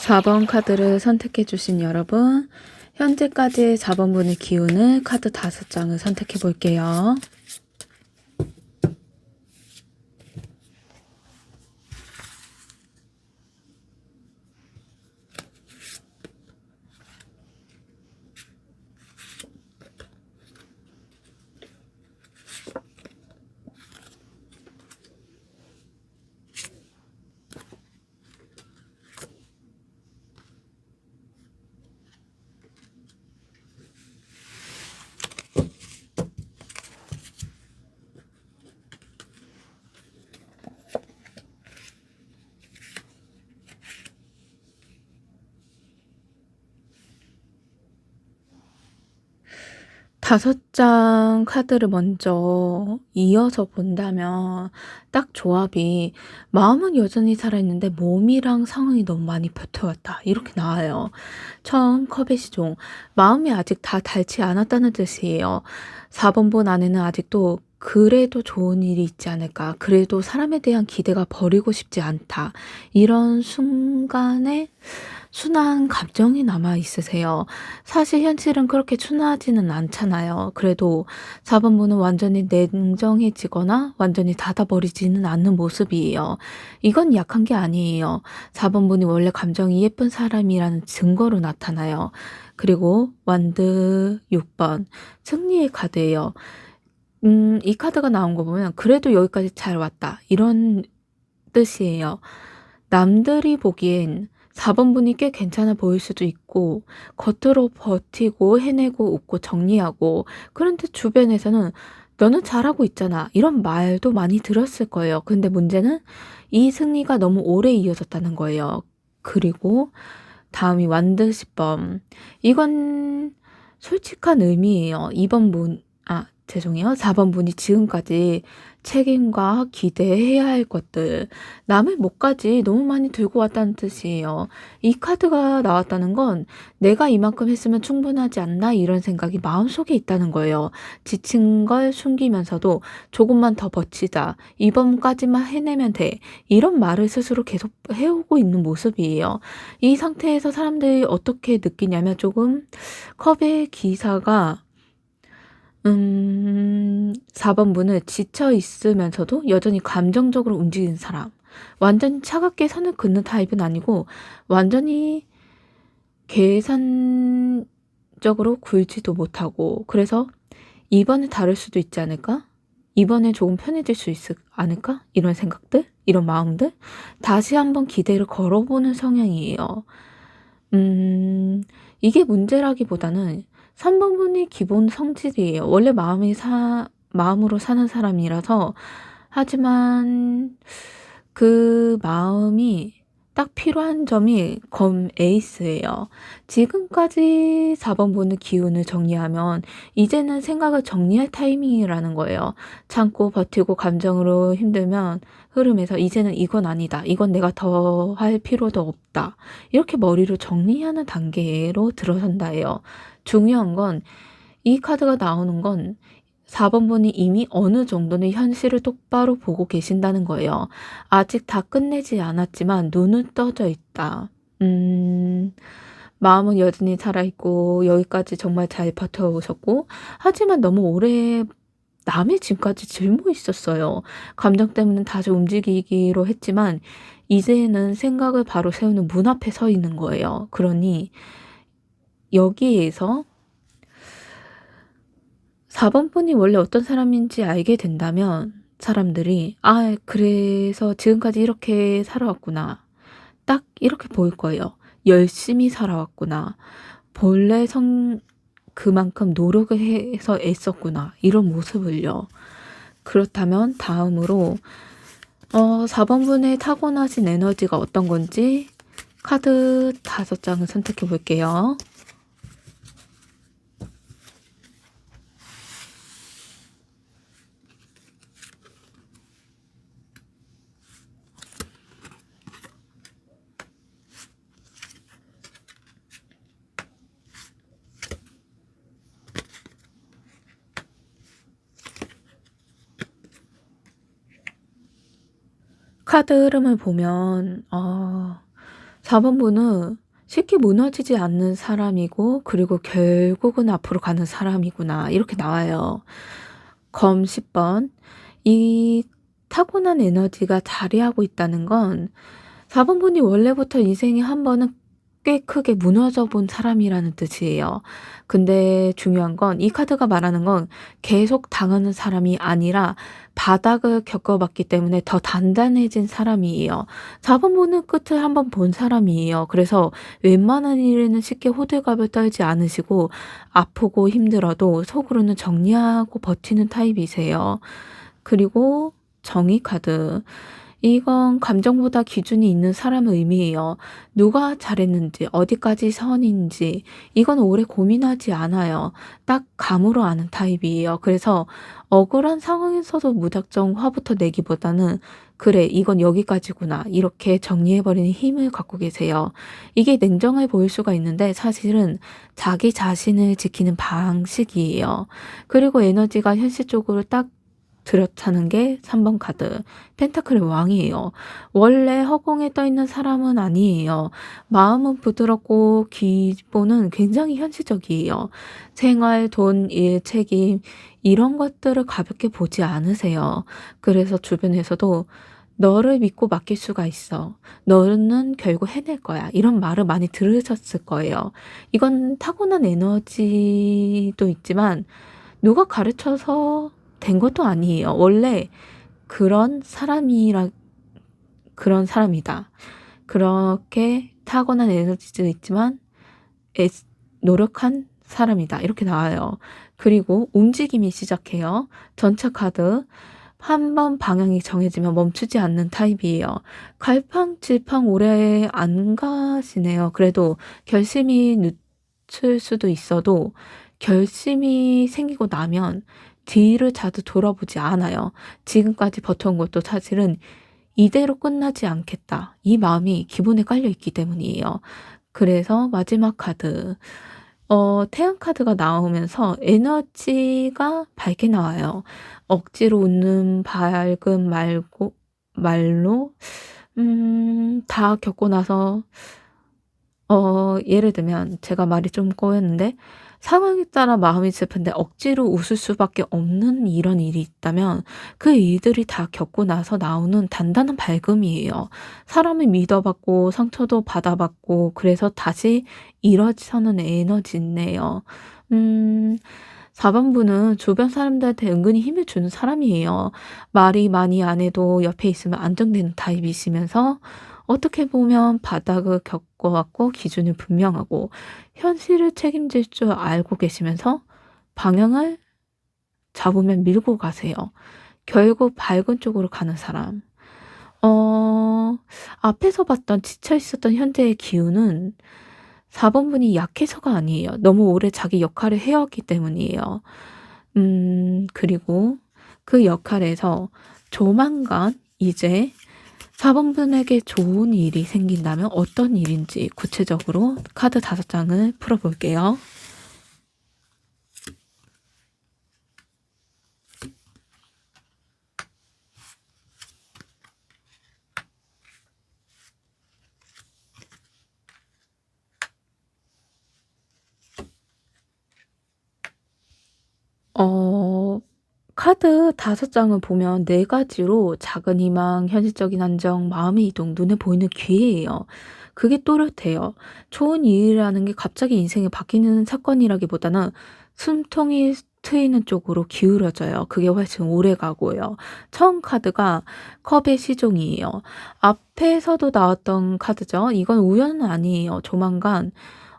4번 카드를 선택해 주신 여러분, 현재까지의 4 번분의 기운을 카드 5 장을 선택해 볼게요. 다섯 장 카드를 먼저 이어서 본다면 딱 조합이 마음은 여전히 살아있는데 몸이랑 상황이 너무 많이 버텨왔다. 이렇게 나와요. 처음 컵의 시종. 마음이 아직 다 닳지 않았다는 뜻이에요. 4번 본 안에는 아직도 그래도 좋은 일이 있지 않을까. 그래도 사람에 대한 기대가 버리고 싶지 않다. 이런 순간에 순한 감정이 남아 있으세요. 사실 현실은 그렇게 순하지는 않잖아요. 그래도 4번 분은 완전히 냉정해지거나 완전히 닫아버리지는 않는 모습이에요. 이건 약한 게 아니에요. 4번 분이 원래 감정이 예쁜 사람이라는 증거로 나타나요. 그리고 완드 6번 승리의 카드예요. 이 카드가 나온 거 보면 그래도 여기까지 잘 왔다. 이런 뜻이에요. 남들이 보기엔 4번 분이 꽤 괜찮아 보일 수도 있고 겉으로 버티고 해내고 웃고 정리하고 그런데 주변에서는 너는 잘하고 있잖아. 이런 말도 많이 들었을 거예요. 근데 문제는 이 승리가 너무 오래 이어졌다는 거예요. 그리고 다음이 완드시범. 이건 솔직한 의미예요. 2번 분, 죄송해요. 4번 분이 지금까지 책임과 기대해야 할 것들, 남의 몫까지 너무 많이 들고 왔다는 뜻이에요. 이 카드가 나왔다는 건 내가 이만큼 했으면 충분하지 않나 이런 생각이 마음속에 있다는 거예요. 지친 걸 숨기면서도 조금만 더 버티자. 이번까지만 해내면 돼. 이런 말을 스스로 계속 해오고 있는 모습이에요. 이 상태에서 사람들이 어떻게 느끼냐면 조금 컵의 기사가 4번 분은 지쳐 있으면서도 여전히 감정적으로 움직이는 사람. 완전히 차갑게 선을 긋는 타입은 아니고 완전히 계산적으로 굴지도 못하고 그래서 이번에 다를 수도 있지 않을까? 이번에 조금 편해질 수 있지 않을까? 이런 생각들, 이런 마음들 다시 한번 기대를 걸어보는 성향이에요. 이게 문제라기보다는 3번 분이 기본 성질이에요. 원래 마음으로 사는 사람이라서 하지만 그 마음이 딱 필요한 점이 검 에이스예요. 지금까지 4번 분의 기운을 정리하면 이제는 생각을 정리할 타이밍이라는 거예요. 참고 버티고 감정으로 힘들면 흐름에서 이제는 이건 아니다. 이건 내가 더 할 필요도 없다. 이렇게 머리로 정리하는 단계로 들어선다예요. 중요한 건 이 카드가 나오는 건 4번 분이 이미 어느 정도는 현실을 똑바로 보고 계신다는 거예요. 아직 다 끝내지 않았지만 눈은 떠져 있다. 마음은 여전히 살아있고 여기까지 정말 잘 버텨오셨고 하지만 너무 오래 남의 짐까지 짊어 있었어요. 감정 때문에 다시 움직이기로 했지만 이제는 생각을 바로 세우는 문 앞에 서 있는 거예요. 그러니 여기에서 4번 분이 원래 어떤 사람인지 알게 된다면 사람들이 그래서 지금까지 이렇게 살아왔구나. 딱 이렇게 보일 거예요. 열심히 살아왔구나. 본래 그만큼 노력을 해서 애썼구나. 이런 모습을요. 그렇다면 다음으로 4번 분의 타고나신 에너지가 어떤 건지 카드 5장을 선택해 볼게요. 카드 흐름을 보면 4번 분은 쉽게 무너지지 않는 사람이고 그리고 결국은 앞으로 가는 사람이구나 이렇게 나와요. 검 10번 이 타고난 에너지가 자리하고 있다는 건 4번 분이 원래부터 인생에 한 번은 꽤 크게 무너져 본 사람이라는 뜻이에요. 근데 중요한 건 이 카드가 말하는 건 계속 당하는 사람이 아니라 바닥을 겪어봤기 때문에 더 단단해진 사람이에요. 4번 보는 끝을 한번 본 사람이에요. 그래서 웬만한 일에는 쉽게 호들갑을 떨지 않으시고 아프고 힘들어도 속으로는 정리하고 버티는 타입이세요. 그리고 정의 카드. 이건 감정보다 기준이 있는 사람의 의미예요. 누가 잘했는지, 어디까지 선인지, 이건 오래 고민하지 않아요. 딱 감으로 아는 타입이에요. 그래서 억울한 상황에서도 무작정 화부터 내기보다는 그래, 이건 여기까지구나. 이렇게 정리해버리는 힘을 갖고 계세요. 이게 냉정해 보일 수가 있는데 사실은 자기 자신을 지키는 방식이에요. 그리고 에너지가 현실적으로 딱 들여차는 게 3번 카드. 펜타클의 왕이에요. 원래 허공에 떠 있는 사람은 아니에요. 마음은 부드럽고 기본은 굉장히 현실적이에요. 생활, 돈, 일, 책임 이런 것들을 가볍게 보지 않으세요. 그래서 주변에서도 너를 믿고 맡길 수가 있어. 너는 결국 해낼 거야. 이런 말을 많이 들으셨을 거예요. 이건 타고난 에너지도 있지만 누가 가르쳐서 된 것도 아니에요. 원래 그런 사람이라 그런 사람이다. 그렇게 타고난 에너지도 있지만 애 노력한 사람이다. 이렇게 나와요. 그리고 움직임이 시작해요. 전차 카드. 한 번 방향이 정해지면 멈추지 않는 타입이에요. 갈팡질팡 오래 안 가시네요. 그래도 결심이 늦출 수도 있어도 결심이 생기고 나면 뒤를 자주 돌아보지 않아요. 지금까지 버텨온 것도 사실은 '이대로 끝나지 않겠다.' 이 마음이 기본에 깔려 있기 때문이에요. 그래서 마지막 카드. 태양 카드가 나오면서 에너지가 밝게 나와요. 억지로 웃는 밝은 말고 말로 다 겪고 나서 예를 들면 제가 말이 좀 꼬였는데 상황에 따라 마음이 슬픈데 억지로 웃을 수밖에 없는 이런 일이 있다면 그 일들이 다 겪고 나서 나오는 단단한 밝음이에요. 사람을 믿어봤고 상처도 받아봤고 그래서 다시 일어서는 에너지네요. 음 4 번분은 주변 사람들한테 은근히 힘을 주는 사람이에요. 말이 많이 안 해도 옆에 있으면 안정되는 타입이시면서 어떻게 보면 바닥을 겪어왔고 기준이 분명하고 현실을 책임질 줄 알고 계시면서 방향을 잡으면 밀고 가세요. 결국 밝은 쪽으로 가는 사람. 어 앞에서 봤던 지쳐 있었던 현재의 기운은 4 번분이 약해서가 아니에요. 너무 오래 자기 역할을 해왔기 때문이에요. 그리고 그 역할에서 조만간 이제 4 번분에게 좋은 일이 생긴다면 어떤 일인지 구체적으로 카드 5 장을 풀어 볼게요. 어 카드 5 장을 보면 4 가지로 작은 희망, 현실적인 안정, 마음의 이동, 눈에 보이는 기회예요. 그게 또렷해요. 좋은 일이라는 게 갑자기 인생이 바뀌는 사건이라기보다는 숨통이 트이는 쪽으로 기울어져요. 그게 훨씬 오래가고요. 처음 카드가 컵의 시종이에요. 앞에서도 나왔던 카드죠. 이건 우연은 아니에요. 조만간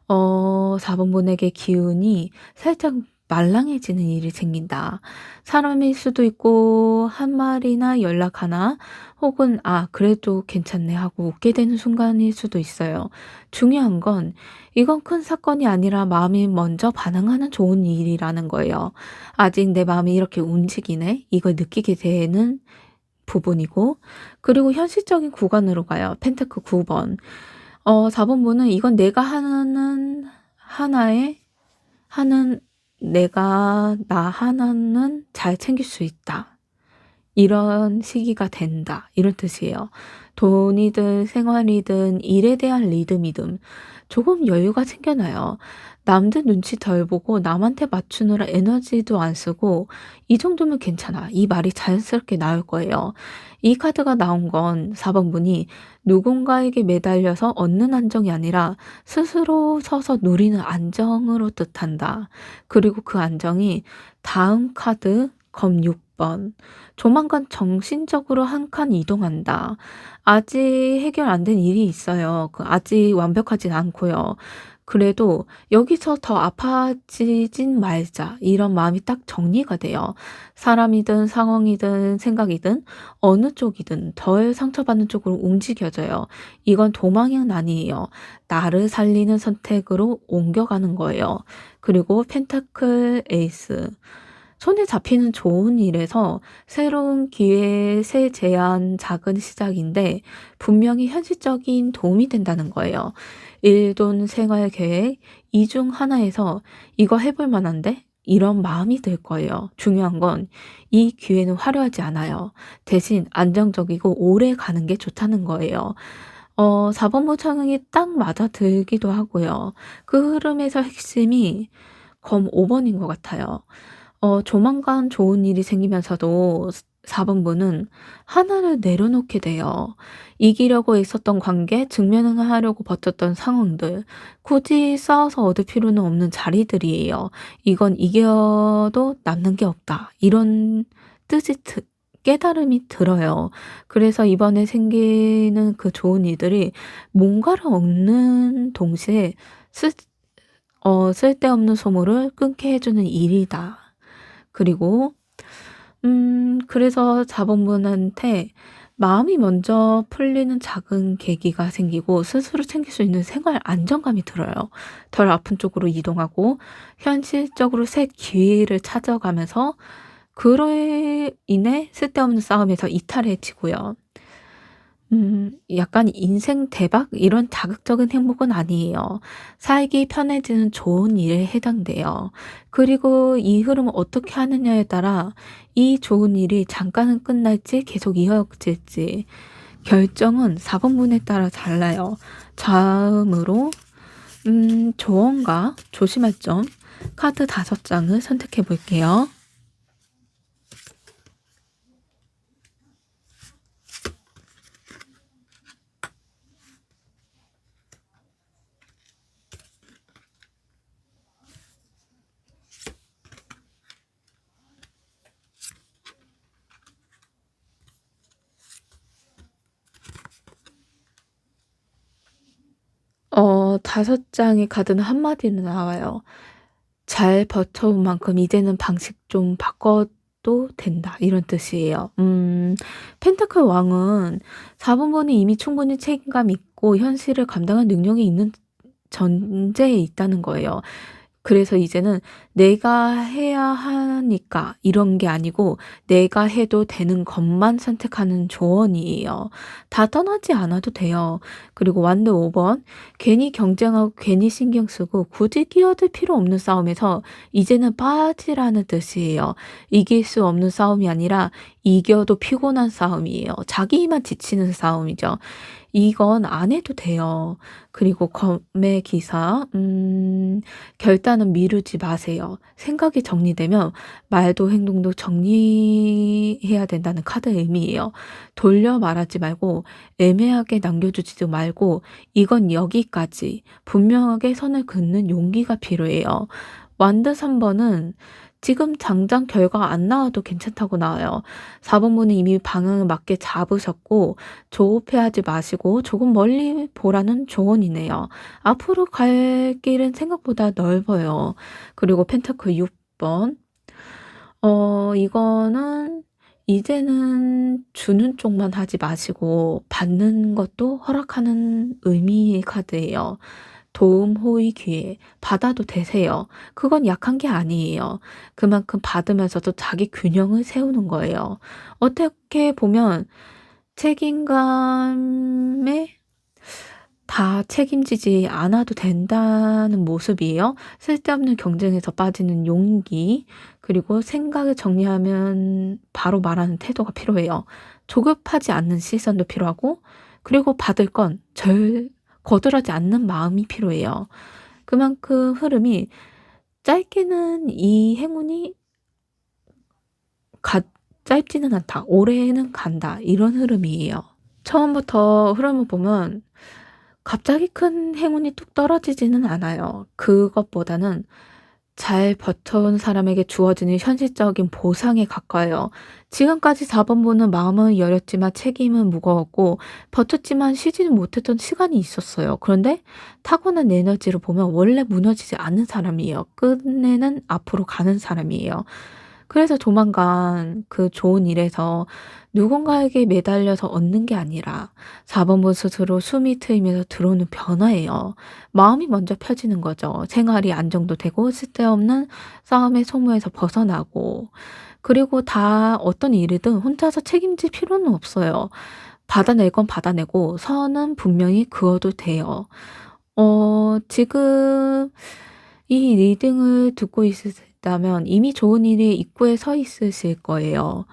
4 번분에게 기운이 살짝 말랑해지는 일이 생긴다. 사람일 수도 있고 한 말이나 연락 하나 혹은 '아 그래도 괜찮네.' 하고 웃게 되는 순간일 수도 있어요. 중요한 건 이건 큰 사건이 아니라 마음이 먼저 반응하는 좋은 일이라는 거예요. '아직 내 마음이 이렇게 움직이네.' 이걸 느끼게 되는 부분이고 그리고 현실적인 구간으로 가요. 펜타클 9 번. 4 번분은 이건 내가 하는 하나의 하는 '내가 나 하나는 잘 챙길 수 있다.' 이런 시기가 된다. 이런 뜻이에요. 돈이든 생활이든 일에 대한 리듬이든 조금 여유가 생겨나요. 남들 눈치 덜 보고 남한테 맞추느라 에너지도 안 쓰고 '이 정도면 괜찮아.' 이 말이 자연스럽게 나올 거예요. 이 카드가 나온 건 4 번분이 누군가에게 매달려서 얻는 안정이 아니라 스스로 서서 누리는 안정으로 뜻한다. 그리고 그 안정이 다음 카드 검 6 번. 조만간 정신적으로 한 칸 이동한다. 아직 해결 안 된 일이 있어요. 아직 완벽하진 않고요. 그래도 '여기서 더 아파지진 말자.' 이런 마음이 딱 정리가 돼요. 사람이든 상황이든 생각이든 어느 쪽이든 덜 상처받는 쪽으로 움직여져요. 이건 도망은 아니에요. 나를 살리는 선택으로 옮겨가는 거예요. 그리고 펜타클 에이스. 손에 잡히는 좋은 일에서 새로운 기회, 새 제안, 작은 시작인데 분명히 현실적인 도움이 된다는 거예요. 일, 돈, 생활 계획 이 중 하나에서 '이거 해볼 만한데?' 이런 마음이 들 거예요. 중요한 건 이 기회는 화려하지 않아요. 대신 안정적이고 오래 가는 게 좋다는 거예요. 4번 모창이 딱 맞아들기도 하고요. 그 흐름에서 핵심이 검 5 번인 것 같아요. 조만간 좋은 일이 생기면서도 4 번분은 하나를 내려놓게 돼요. 이기려고 애썼던 관계, 증명하려고 버텼던 상황들, 굳이 싸워서 얻을 필요는 없는 자리들이에요. 이건 이겨도 남는 게 없다. 이런 뜻이 깨달음이 들어요. 그래서 이번에 생기는 그 좋은 일들이 뭔가를 얻는 동시에 쓸 쓸데없는 소모를 끊게 해 주는 일이다. 그리고 그래서 자본분한테 마음이 먼저 풀리는 작은 계기가 생기고 스스로 챙길 수 있는 생활 안정감이 들어요. 덜 아픈 쪽으로 이동하고 현실적으로 새 기회를 찾아가면서 그로 인해 쓸데없는 싸움에서 이탈해지고요. 약간 인생 대박 이런 자극적인 행복은 아니에요. 살기 편해지는 좋은 일에 해당돼요. 그리고 이 흐름을 어떻게 하느냐에 따라 이 좋은 일이 잠깐은 끝날지 계속 이어질지 결정은 4 번분에 따라 달라요. 다음으로 조언과 조심할 점 카드 5장을 선택해 볼게요.5 장의 카드는 한마디로 나와요. "잘 버텨온 만큼 이제는 방식 좀 바꿔도 된다." 이런 뜻이에요. 펜타클 왕은 4 번본이 이미 충분히 책임감 있고 현실을 감당할 능력이 있는 전제에 있다는 거예요. 그래서 이제는 '내가 해야 하니까.' 이런 게 아니고 내가 해도 되는 것만 선택하는 조언이에요. 다 떠나지 않아도 돼요. 그리고 완드 5 번 괜히 경쟁하고 괜히 신경 쓰고 굳이 끼어들 필요 없는 싸움에서 이제는 빠지라는 뜻이에요. 이길 수 없는 싸움이 아니라 이겨도 피곤한 싸움이에요. 자기만 지치는 싸움이죠. 이건 안 해도 돼요. 그리고 검의 기사 결단은 미루지 마세요. 생각이 정리되면 말도 행동도 정리해야 된다는 카드의 의미예요. 돌려 말하지 말고 애매하게 남겨두지도 말고 이건 여기까지 분명하게 선을 긋는 용기가 필요해요. 완드 3번은 지금 당장 결과 안 나와도 괜찮다고 나와요. 4번분은 이미 방향을 맞게 잡으셨고 조급해하지 마시고 조금 멀리 보라는 조언이네요. 앞으로 갈 길은 생각보다 넓어요. 그리고 펜타클 6 번. 이거는 이제는 주는 쪽만 하지 마시고 받는 것도 허락하는 의미의 카드예요. 도움, 호의, 기회 받아도 되세요. 그건 약한 게 아니에요. 그만큼 받으면서도 자기 균형을 세우는 거예요. 어떻게 보면 책임감에 다 책임지지 않아도 된다는 모습이에요. 쓸데없는 경쟁에서 빠지는 용기, 그리고 생각을 정리하면 바로 말하는 태도가 필요해요. 조급하지 않는 시선도 필요하고, 그리고 받을 건 거절하지 않는 마음이 필요해요. 그만큼 흐름이 짧게는 이 행운이 가, 짧지는 않다. 오래는 간다. 이런 흐름이에요. 처음부터 흐름을 보면 갑자기 큰 행운이 뚝 떨어지지는 않아요. 그것보다는 잘 버텨온 사람에게 주어지는 현실적인 보상에 가까워요. 지금까지 4번분은 마음은 여렸지만 책임은 무거웠고 버텼지만 쉬지는 못했던 시간이 있었어요. 그런데 타고난 에너지를 보면 원래 무너지지 않는 사람이에요. 끝내는 앞으로 가는 사람이에요. 그래서 조만간 그 좋은 일에서 누군가에게 매달려서 얻는 게 아니라 4번분 스스로 숨이 트이면서 들어오는 변화예요. 마음이 먼저 펴지는 거죠. 생활이 안정도 되고 쓸데없는 싸움의 소모에서 벗어나고 그리고 다 어떤 일이든 혼자서 책임질 필요는 없어요. 받아낼 건 받아내고 선은 분명히 그어도 돼요. 지금 이 리딩을 듣고 있으시다면 이미 좋은 일이 입구에 서 있으실 거예요.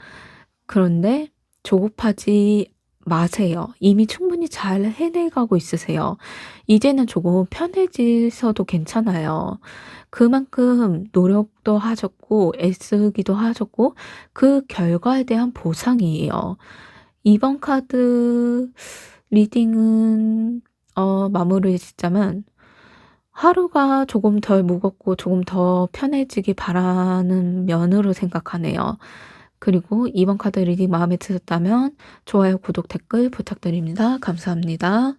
그런데 조급하지 마세요. 이미 충분히 잘 해내가고 있으세요. 이제는 조금 편해지셔도 괜찮아요. 그만큼 노력도 하셨고 애쓰기도 하셨고 그 결과에 대한 보상이에요. 이번 카드 리딩은 마무리 짓자면 하루가 조금 덜 무겁고 조금 더 편해지길 바라는 면으로 생각하네요. 그리고 이번 카드 리딩 마음에 드셨다면 좋아요, 구독, 댓글 부탁드립니다. 감사합니다.